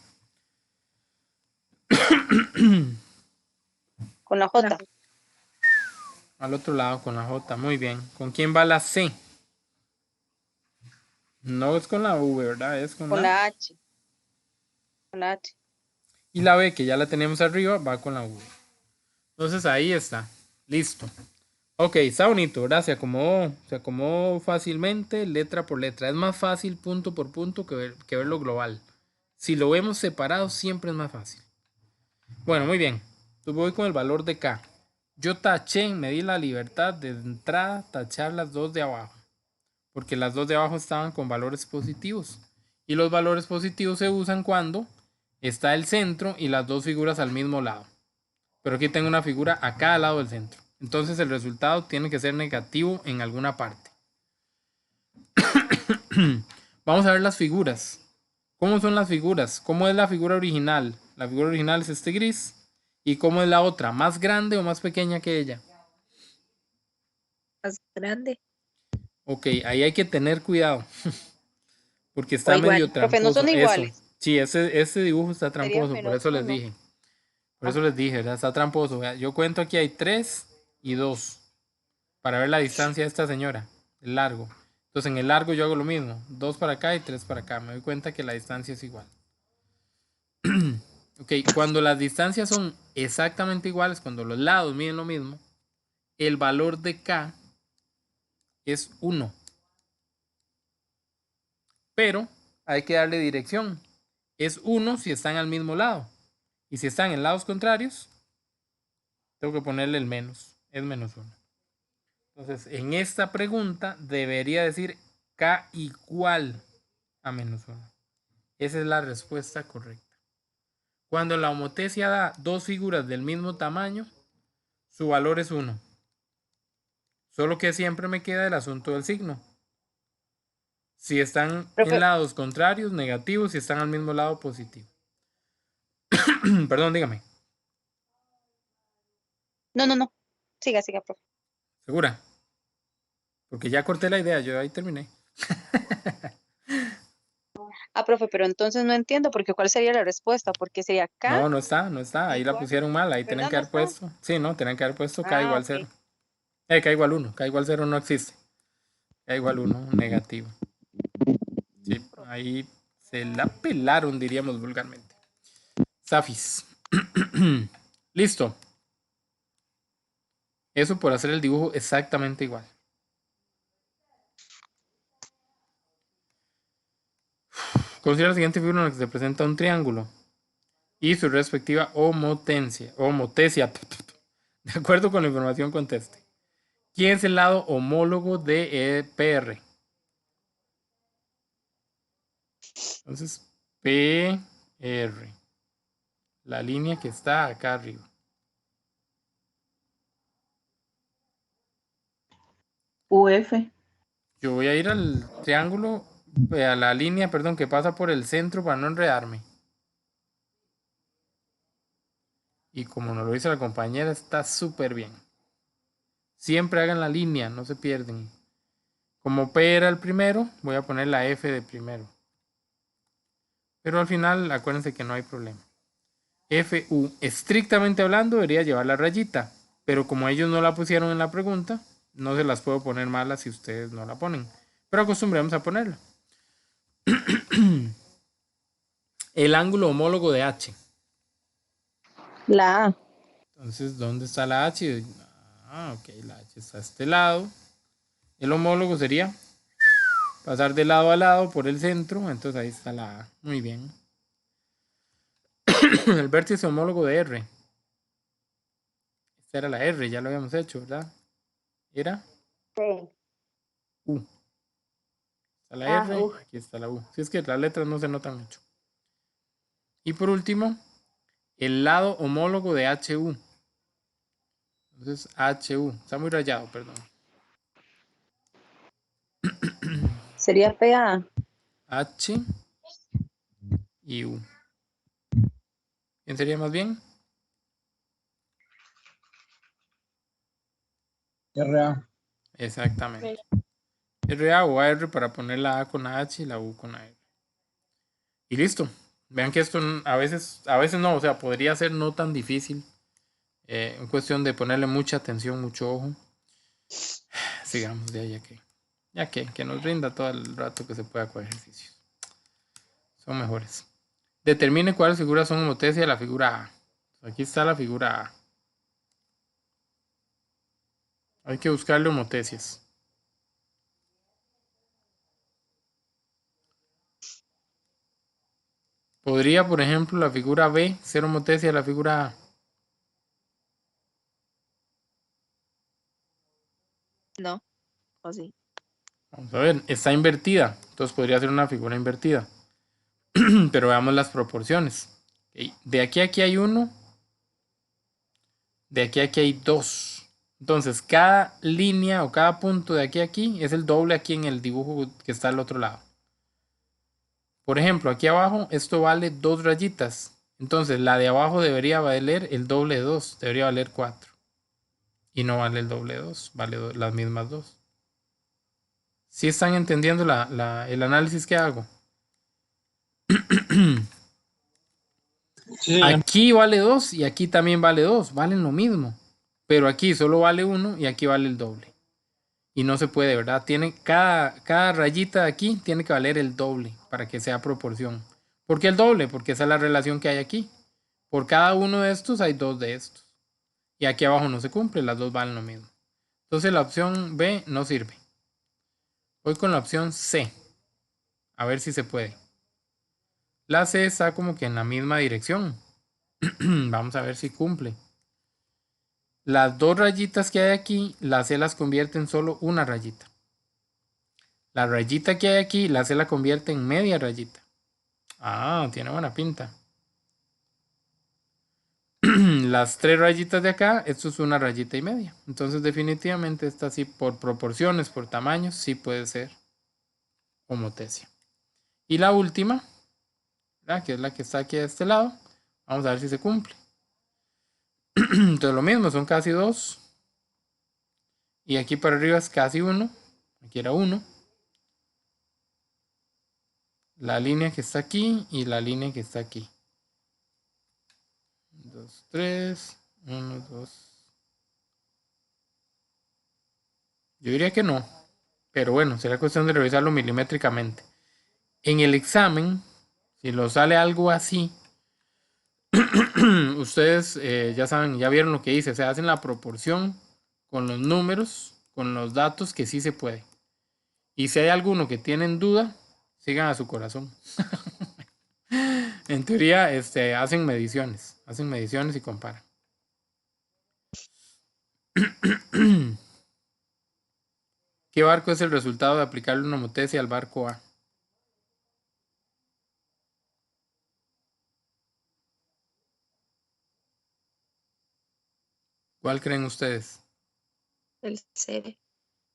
Con la J. Al otro lado con la J. Muy bien. ¿Con quién va la C? No es con la V, ¿verdad? Es con la... H. Con la H. Y la B, que ya la tenemos arriba, va con la V. Entonces ahí está. Listo. Ok, está bonito, ¿verdad? Se acomodó fácilmente letra por letra. Es más fácil punto por punto que verlo global. Si lo vemos separado, siempre es más fácil. Bueno, muy bien. Entonces voy con el valor de K. Yo taché, me di la libertad de entrada tachar las dos de abajo. Porque las dos de abajo estaban con valores positivos. Y los valores positivos se usan cuando está el centro y las dos figuras al mismo lado. Pero aquí tengo una figura a cada lado del centro. Entonces el resultado tiene que ser negativo en alguna parte. Vamos a ver las figuras. ¿Cómo son las figuras? ¿Cómo es la figura original? La figura original es este gris. ¿Y cómo es la otra? ¿Más grande o más pequeña que ella? Más grande. Ok, ahí hay que tener cuidado. Porque está O igual, medio tramposo. profe, no son iguales. Eso. Sí, ese dibujo está tramposo, por menos eso les uno. dije. Por eso les dije, ¿verdad? Está tramposo. Vea, yo cuento aquí hay 3 y 2. Para ver la distancia de esta señora. El largo. Entonces en el largo yo hago lo mismo. 2 para acá y 3 para acá. Me doy cuenta que la distancia es igual. Ok, cuando las distancias son exactamente iguales, cuando los lados miden lo mismo, el valor de K es 1. Pero hay que darle dirección. Es 1 si están al mismo lado. Y si están en lados contrarios, tengo que ponerle el menos. Es menos 1. Entonces, en esta pregunta debería decir K igual a menos 1. Esa es la respuesta correcta. Cuando la homotesia da dos figuras del mismo tamaño, su valor es 1. Solo que siempre me queda el asunto del signo. Si están Profe. en lados contrarios, negativos, si están al mismo lado, positivo. Perdón, dígame. No. Siga, profe. ¿Segura? Porque ya corté la idea, yo ahí terminé. Profe, pero entonces no entiendo porque ¿cuál sería la respuesta? Porque sería K. No, no está. Ahí la igual. pusieron mal. Ahí tienen ¿Verdad? que ¿No haber está? puesto. Sí, no, tienen que haber puesto K igual ok. 0. K igual 1. K igual 0 no existe. K igual 1, negativo. Sí, ahí se la pelaron, diríamos vulgarmente. Safis. Listo. Eso por hacer el dibujo exactamente igual. Considera la siguiente figura en la que se presenta un triángulo y su respectiva homotencia. De acuerdo con la información, conteste. ¿Quién es el lado homólogo de PR? Entonces, PR. La línea que está acá arriba. UF. Yo voy a ir al triángulo, a la línea, perdón, que pasa por el centro para no enredarme. Y como nos lo dice la compañera, está súper bien. Siempre hagan la línea, no se pierden. Como P era el primero, voy a poner la F de primero. Pero al final, acuérdense que no hay problema. FU, estrictamente hablando, debería llevar la rayita. Pero como ellos no la pusieron en la pregunta, no se las puedo poner malas si ustedes no la ponen. Pero acostumbremos a ponerla. El ángulo homólogo de H. La A. Entonces, ¿dónde está la H? Ok, la H está a este lado. El homólogo sería pasar de lado a lado por el centro. Entonces ahí está la A. Muy bien. El vértice homólogo de R. Esta era la R, ya lo habíamos hecho, ¿verdad? ¿Era? Sí. U. Está la R, U. aquí está la U. Si es que las letras no se notan mucho. Y por último, el lado homólogo de HU. Entonces, HU. Está muy rayado, perdón. Sería PA. H y U. ¿Quién sería más bien? RA. Exactamente. RA o AR para poner la A con la H y la U con la R. Y listo. Vean que esto a veces no, o sea, podría ser no tan difícil. En cuestión de ponerle mucha atención, mucho ojo. Sigamos de ahí que nos rinda todo el rato que se pueda con ejercicios. Son mejores. Determine cuáles figuras son homotesia de la figura A. Aquí está la figura A. Hay que buscarle homotesias. ¿Podría, por ejemplo, la figura B ser homotesia de la figura A? No. ¿O sí? Vamos a ver, está invertida. Entonces podría ser una figura invertida. Pero veamos las proporciones. Okay. De aquí a aquí hay 1. De aquí a aquí hay 2. Entonces, cada línea o cada punto de aquí a aquí es el doble aquí en el dibujo que está al otro lado. Por ejemplo, aquí abajo esto vale 2 rayitas. Entonces, la de abajo debería valer el doble de 2. Debería valer 4. Y no vale el doble de 2. Vale las mismas 2. ¿Sí están entendiendo el análisis que hago? Sí, Aquí vale 2 y aquí también vale 2. Valen lo mismo. Pero aquí solo vale 1 y aquí vale el doble. Y no se puede, ¿verdad? Cada rayita de aquí tiene que valer el doble para que sea proporción. ¿Por qué el doble? Porque esa es la relación que hay aquí. Por cada uno de estos hay 2 de estos. Y aquí abajo no se cumple, las dos valen lo mismo. Entonces la opción B no sirve. Voy con la opción C. A ver si se puede. La C está como que en la misma dirección. Vamos a ver si cumple. Las 2 rayitas que hay aquí, la C las convierte en solo una rayita. La rayita que hay aquí, la C la convierte en media rayita. Ah, tiene buena pinta. Las 3 rayitas de acá, esto es una rayita y media. Entonces definitivamente esta sí por proporciones, por tamaños, sí puede ser homotecia. Y la última, ¿verdad? Que es la que está aquí a este lado, vamos a ver si se cumple. Entonces lo mismo, son casi 2. Y aquí para arriba es casi 1. Aquí era 1. La línea que está aquí y la línea que está aquí. 2, 3, 1, 2. Yo diría que no. Pero bueno, será cuestión de revisarlo milimétricamente. En el examen, si lo sale algo así, ustedes ya saben, ya vieron lo que hice. Se hacen la proporción con los números, con los datos que sí se puede. Y si hay alguno que tienen duda, sigan a su corazón. En teoría, hacen mediciones y comparan. ¿Qué barco es el resultado de aplicarle una homotecia al barco A? ¿Cuál creen ustedes? El C.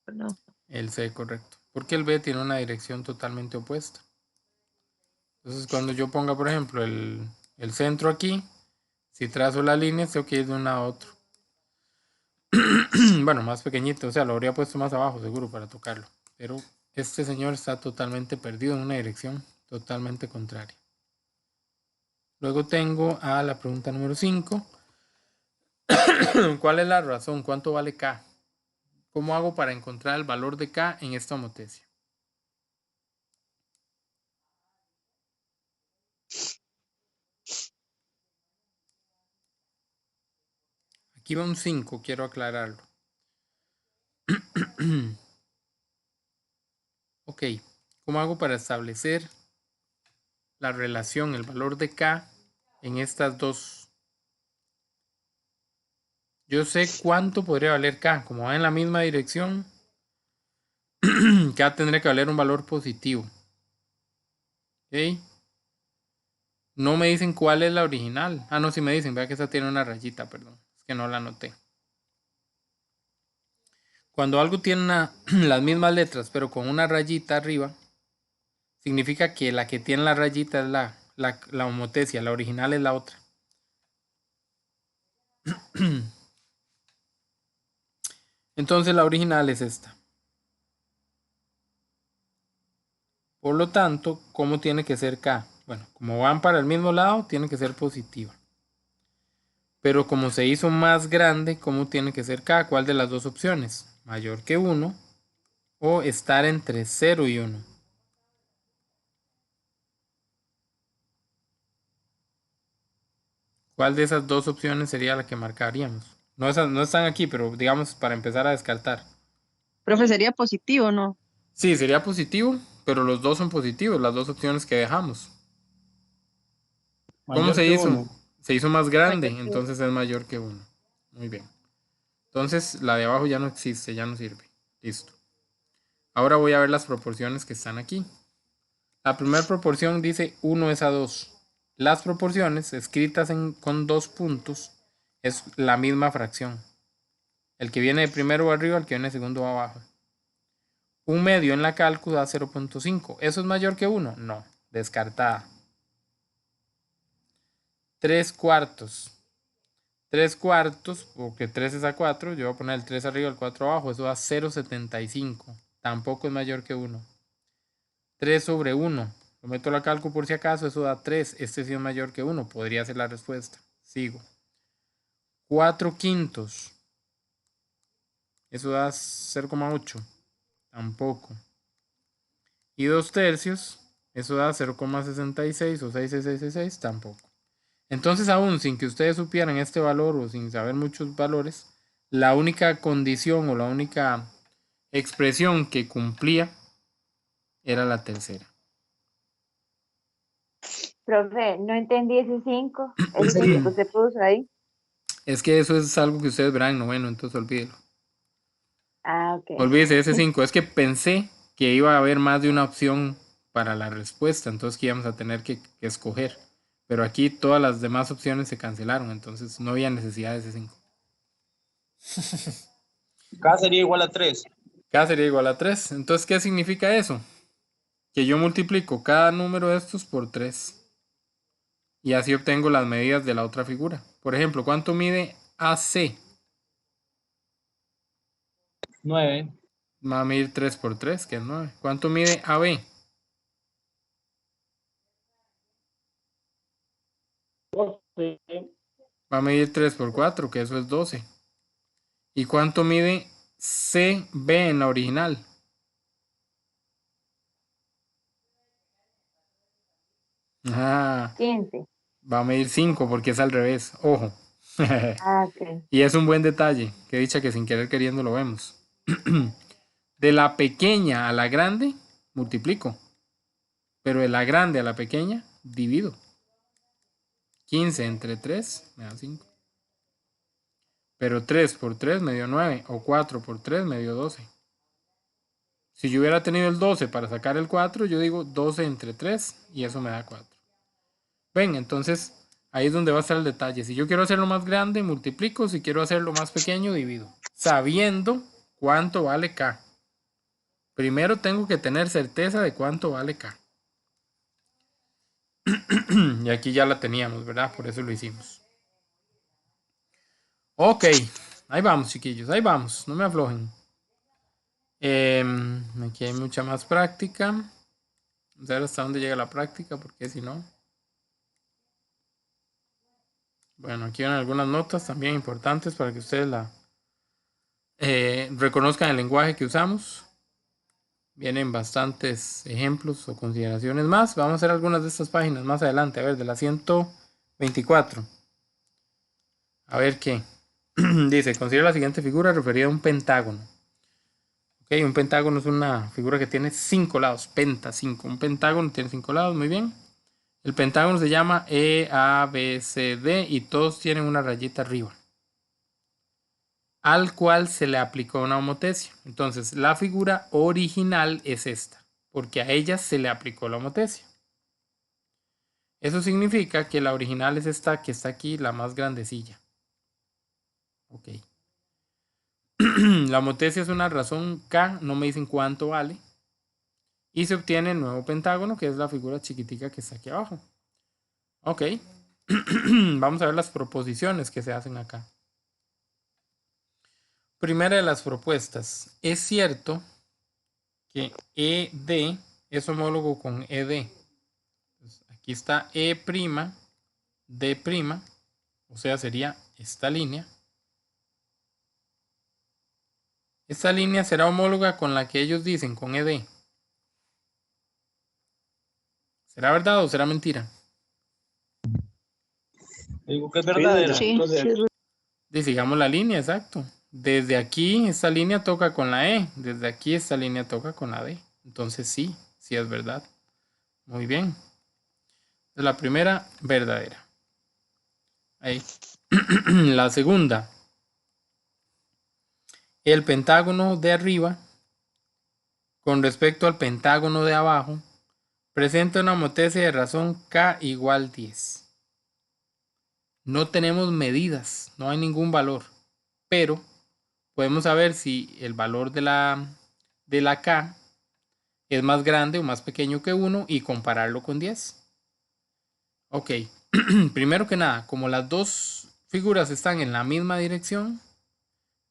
No. El C, correcto. Porque el B tiene una dirección totalmente opuesta. Entonces, cuando yo ponga, por ejemplo, el centro aquí, si trazo la línea, tengo que ir de un lado a otro. Bueno, más pequeñito, o sea, lo habría puesto más abajo, seguro, para tocarlo. Pero este señor está totalmente perdido en una dirección totalmente contraria. Luego tengo a la pregunta número 5. ¿Cuál es la razón? ¿Cuánto vale K? ¿Cómo hago para encontrar el valor de K en esta homotecia? Aquí va un 5, quiero aclararlo. Ok, ¿cómo hago para establecer la relación, el valor de K en estas dos? Yo sé cuánto podría valer K. Como va en la misma dirección, K tendría que valer un valor positivo. ¿Ok? No me dicen cuál es la original. Ah, no, sí me dicen. Vea que esta tiene una rayita, perdón. Es que no la anoté. Cuando algo tiene las mismas letras, pero con una rayita arriba, significa que la que tiene la rayita es la homotecia. La original es la otra. Entonces la original es esta. Por lo tanto, ¿cómo tiene que ser K? Bueno, como van para el mismo lado, tiene que ser positiva. Pero como se hizo más grande, ¿cómo tiene que ser K? ¿Cuál de las dos opciones? Mayor que 1 o estar entre 0 y 1. ¿Cuál de esas dos opciones sería la que marcaríamos? No están aquí, pero digamos para empezar a descartar. Profe, sería positivo, ¿no? Sí, sería positivo, pero los dos son positivos, las dos opciones que dejamos. ¿Cómo Mayor se que hizo? 1. Se hizo más grande, Mayor que entonces es mayor que 1. Muy bien. Entonces la de abajo ya no existe, ya no sirve. Listo. Ahora voy a ver las proporciones que están aquí. La primera proporción dice 1 es a 2. Las proporciones escritas con 2 puntos es la misma fracción. El que viene de primero va arriba, el que viene de segundo va abajo. Un medio en la cálculo da 0.5. ¿Eso es mayor que 1? No, descartada. 3 cuartos. 3 cuartos, porque 3 es a 4, yo voy a poner el 3 arriba y el 4 abajo, eso da 0.75. Tampoco es mayor que 1. 3 sobre 1. Lo meto a la cálculo por si acaso, eso da 3. Este sí es mayor que 1, podría ser la respuesta. Sigo. 4 quintos. Eso da 0,8. Tampoco. Y 2 tercios. Eso da 0,66 o 666. Tampoco. Entonces, aún sin que ustedes supieran este valor o sin saber muchos valores, la única condición o la única expresión que cumplía era la tercera. Profe, no entendí ese 5. Ese 5 que usted puso ahí. Es que eso es algo que ustedes verán en noveno, entonces olvídelo. Ah, ok. Olvídese de ese 5. Es que pensé que iba a haber más de una opción para la respuesta, entonces que íbamos a tener que escoger. Pero aquí todas las demás opciones se cancelaron, entonces no había necesidad de ese 5. K sería igual a 3. K sería igual a 3. Entonces, ¿qué significa eso? que yo multiplico cada número de estos por 3. Y así obtengo las medidas de la otra figura. Por ejemplo, ¿cuánto mide AC? 9. Va a medir 3 por 3, que es 9. ¿Cuánto mide AB? 12. Va a medir 3 por 4, que eso es 12. ¿Y cuánto mide CB en la original? Ah, 15. va a medir 5 porque es al revés. Ojo. Ah, ok. Y es un buen detalle. Que dicha que sin querer queriendo lo vemos. De la pequeña a la grande, multiplico. Pero de la grande a la pequeña, divido. 15 entre 3 me da 5. Pero 3 por 3 me dio 9. O 4 por 3 me dio 12. Si yo hubiera tenido el 12 para sacar el 4, yo digo 12 entre 3 y eso me da 4. Ven, entonces ahí es donde va a estar el detalle. Si yo quiero hacerlo más grande, multiplico. Si quiero hacerlo más pequeño, divido. Sabiendo cuánto vale K. Primero tengo que tener certeza de cuánto vale K. Y aquí ya la teníamos, ¿verdad? Por eso lo hicimos. Ok, ahí vamos, chiquillos, ahí vamos, no me aflojen. Aquí hay mucha más práctica. Vamos a ver hasta dónde llega la práctica, porque si no. Bueno, aquí van algunas notas también importantes para que ustedes reconozcan el lenguaje que usamos. Vienen bastantes ejemplos o consideraciones más. Vamos a hacer algunas de estas páginas más adelante. A ver, de la 124. A ver qué. Dice, considera la siguiente figura referida a un pentágono. Ok, un pentágono es una figura que tiene 5 lados. Penta, 5. Un pentágono tiene 5 lados, muy bien. El pentágono se llama E, A, B, C, D y todos tienen una rayita arriba. Al cual se le aplicó una homotesia. Entonces, la figura original es esta, porque a ella se le aplicó la homotesia. Eso significa que la original es esta que está aquí, la más grandecilla. Ok. La homotesia es una razón K, no me dicen cuánto vale. Y se obtiene el nuevo pentágono, que es la figura chiquitica que está aquí abajo. Ok. Vamos a ver las proposiciones que se hacen acá. Primera de las propuestas. Es cierto que ED es homólogo con ED. Entonces, aquí está E', D', o sea, sería esta línea. Esta línea será homóloga con la que ellos dicen, con ED. ¿Será verdad o será mentira? Digo que es verdadero. Sí, Entonces, Y sigamos la línea, exacto. Desde aquí esta línea toca con la E. Desde aquí esta línea toca con la D. Entonces sí, sí es verdad. Muy bien. La primera, verdadera. Ahí. La segunda. El pentágono de arriba con respecto al pentágono de abajo presenta una homotesia de razón K igual 10. No tenemos medidas, no hay ningún valor, pero podemos saber si el valor de la K es más grande o más pequeño que 1 y compararlo con 10. Ok, primero que nada, como las dos figuras están en la misma dirección,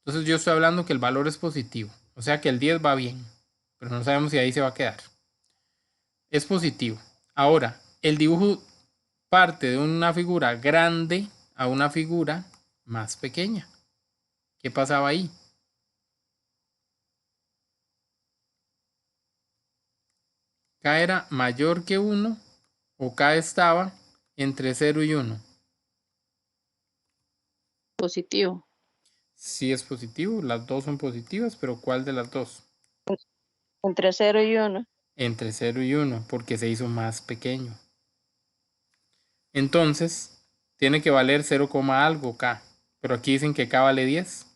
entonces yo estoy hablando que el valor es positivo, o sea que el 10 va bien, pero no sabemos si ahí se va a quedar. Es positivo. Ahora, el dibujo parte de una figura grande a una figura más pequeña. ¿Qué pasaba ahí? K era mayor que 1 o K estaba entre 0 y 1. positivo. Sí es positivo, las dos son positivas, pero ¿cuál de las dos? Entre 0 y 1. Entre 0 y 1, porque se hizo más pequeño. Entonces, tiene que valer 0, algo K, pero aquí dicen que K vale 10.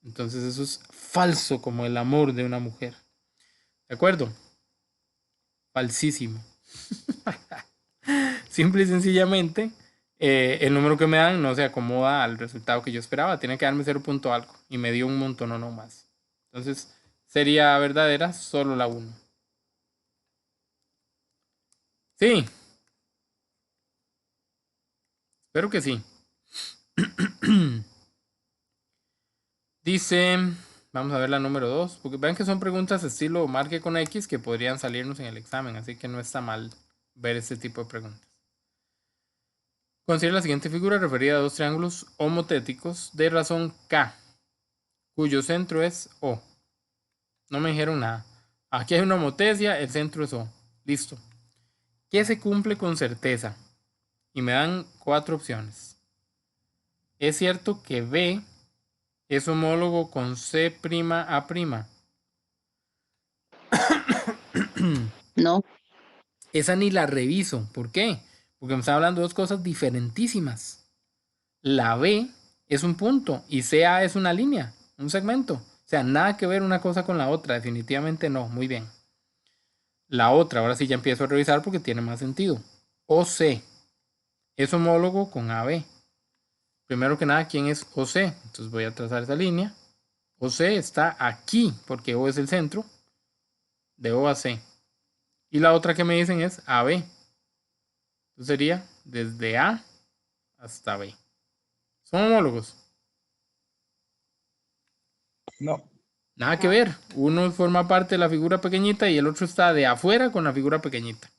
Entonces eso es falso como el amor de una mujer. ¿De acuerdo? Falsísimo. Simple y sencillamente, el número que me dan no se acomoda al resultado que yo esperaba. Tiene que darme 0 punto algo. Y me dio un montón o no más. Entonces, sería verdadera solo la 1. Sí. Espero que sí. Dice, vamos a ver la número 2, porque vean que son preguntas estilo marque con X que podrían salirnos en el examen, así que no está mal ver este tipo de preguntas. Considera la siguiente figura referida a dos triángulos homotéticos de razón K, cuyo centro es O. No me dijeron nada. Aquí hay una homotesia, el centro es O. Listo. ¿Qué se cumple con certeza? Y me dan 4 opciones. Es cierto que B es homólogo con C'A'. No. Esa ni la reviso. ¿Por qué? Porque me está hablando de dos cosas diferentísimas. La B es un punto y CA es una línea, un segmento. O sea, nada que ver una cosa con la otra. Definitivamente no. Muy bien. La otra, ahora sí ya empiezo a revisar porque tiene más sentido. OC es homólogo con AB. Primero que nada, ¿quién es OC? Entonces voy a trazar esa línea. OC está aquí porque O es el centro de O a C. Y la otra que me dicen es AB. Entonces sería desde A hasta B. ¿Son homólogos? No. Nada que ver. Uno forma parte de la figura pequeñita y el otro está de afuera con la figura pequeñita.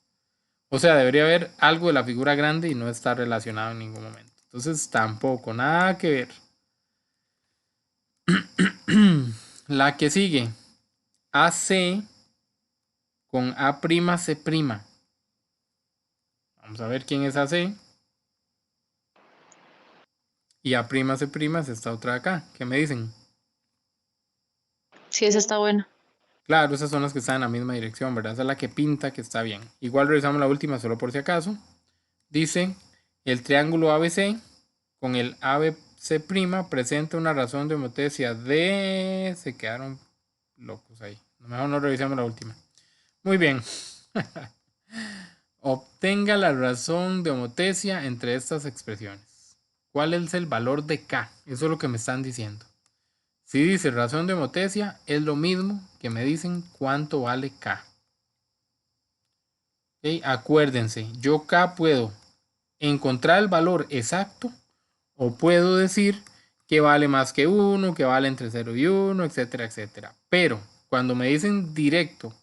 O sea, debería haber algo de la figura grande y no está relacionado en ningún momento. Entonces tampoco, nada que ver. La que sigue. AC con A'C'. Vamos a ver quién es AC. Y A'C' es esta otra de acá. ¿Qué me dicen? Sí, esa está buena. Claro, esas son las que están en la misma dirección, ¿verdad? Esa es la que pinta que está bien. Igual revisamos la última solo por si acaso. Dice, el triángulo ABC con el ABC' presenta una razón de homotesia de... Se quedaron locos ahí. Mejor no revisamos la última. Muy bien. Obtenga la razón de homotesia entre estas expresiones. ¿Cuál es el valor de K? Eso es lo que me están diciendo. Si dice razón de homotesia, es lo mismo que me dicen cuánto vale K. ¿Okay? Acuérdense, yo K puedo encontrar el valor exacto o puedo decir que vale más que 1, que vale entre 0 y 1, etcétera, etcétera. Pero cuando me dicen directo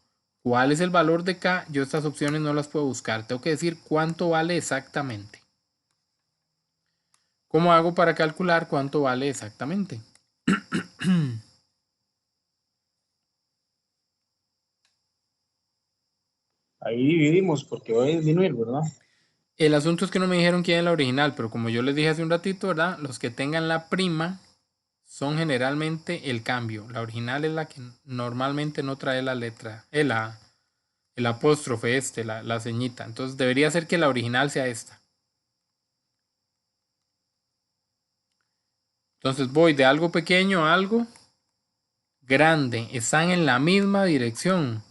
cuál es el valor de K, yo estas opciones no las puedo buscar. Tengo que decir cuánto vale exactamente. ¿Cómo hago para calcular cuánto vale exactamente? Ahí dividimos porque voy a disminuir, ¿verdad? El asunto es que no me dijeron quién es la original, pero como yo les dije hace un ratito, ¿verdad? Los que tengan la prima son generalmente el cambio. La original es la que normalmente no trae la letra, el apóstrofe la ceñita. Entonces debería ser que la original sea esta. Entonces voy de algo pequeño a algo grande. Están en la misma dirección.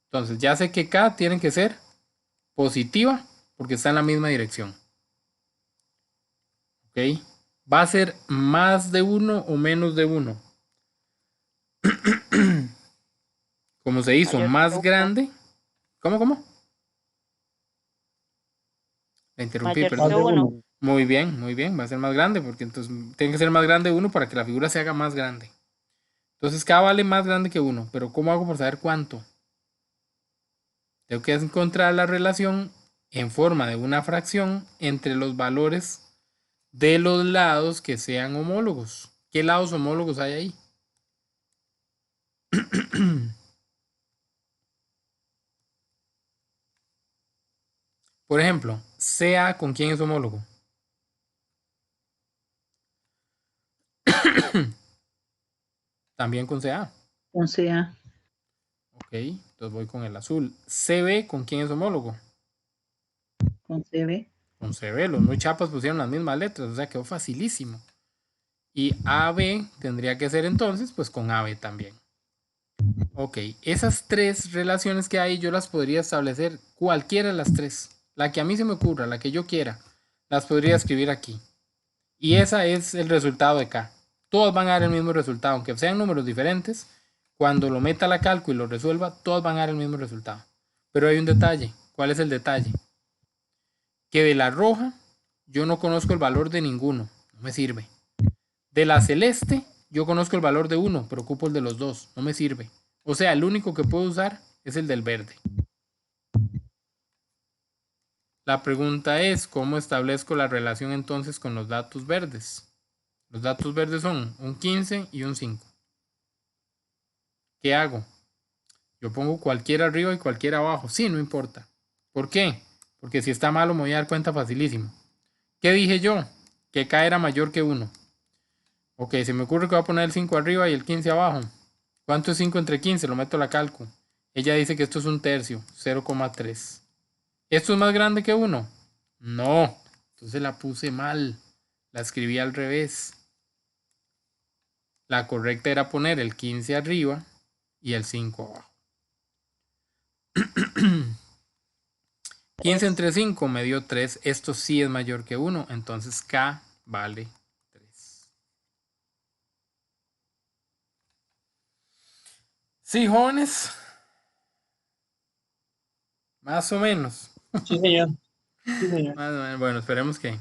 Entonces ya sé que K tiene que ser positiva porque está en la misma dirección. ¿Ok? ¿Va a ser más de 1 o menos de 1? Como se hizo más grande. ¿Cómo? La interrumpí, perdón. Muy bien. Va a ser más grande porque entonces tiene que ser más grande 1 para que la figura se haga más grande. Entonces K vale más grande que 1. Pero ¿cómo hago por saber cuánto? Tengo que encontrar la relación en forma de una fracción entre los valores de los lados que sean homólogos. ¿Qué lados homólogos hay ahí? Por ejemplo, CA, ¿con quién es homólogo? También con CA. Con CA. Ok, entonces voy con el azul. CB, ¿con quién es homólogo? Con CB. Con CB, los muy chapas pusieron las mismas letras, o sea, quedó facilísimo. Y AB tendría que ser entonces, pues con AB también. Ok, esas tres relaciones que hay, yo las podría establecer cualquiera de las tres. La que a mí se me ocurra, la que yo quiera, las podría escribir aquí. Y esa es el resultado de K. Todos van a dar el mismo resultado, aunque sean números diferentes. Cuando lo meta a la cálculo y lo resuelva, todos van a dar el mismo resultado. Pero hay un detalle. ¿Cuál es el detalle? que de la roja yo no conozco el valor de ninguno, no me sirve. De la celeste yo conozco el valor de uno, pero ocupo el de los dos, no me sirve. O sea, el único que puedo usar es el del verde. La pregunta es, ¿cómo establezco la relación entonces con los datos verdes? Los datos verdes son un 15 y un 5. ¿Qué hago? Yo pongo cualquiera arriba y cualquiera abajo. Sí, no importa. ¿Por qué? Porque si está malo me voy a dar cuenta facilísimo. ¿Qué dije yo? Que K era mayor que 1. Ok, se me ocurre que voy a poner el 5 arriba y el 15 abajo. ¿Cuánto es 5 entre 15? Lo meto a la calco. Ella dice que esto es un tercio, 0,3. ¿Esto es más grande que 1? No. Entonces la puse mal. La escribí al revés. La correcta era poner el 15 arriba y el 5 abajo. 15 entre 5 me dio 3. Esto sí es mayor que 1. Entonces K vale 3. Sí, jóvenes. Más o menos. Sí, señor. Sí, señor. Más o menos. Bueno, esperemos que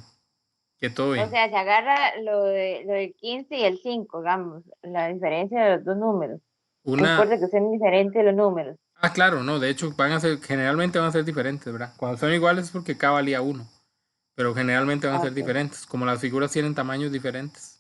todo O bien. sea, se agarra lo del 15 y el 5, digamos, la diferencia de los dos números. No importa que sean diferentes los números. Ah, claro, no. De hecho, generalmente van a ser diferentes, ¿verdad? Cuando son iguales es porque K valía 1. Pero generalmente van a ser diferentes. Como las figuras tienen tamaños diferentes.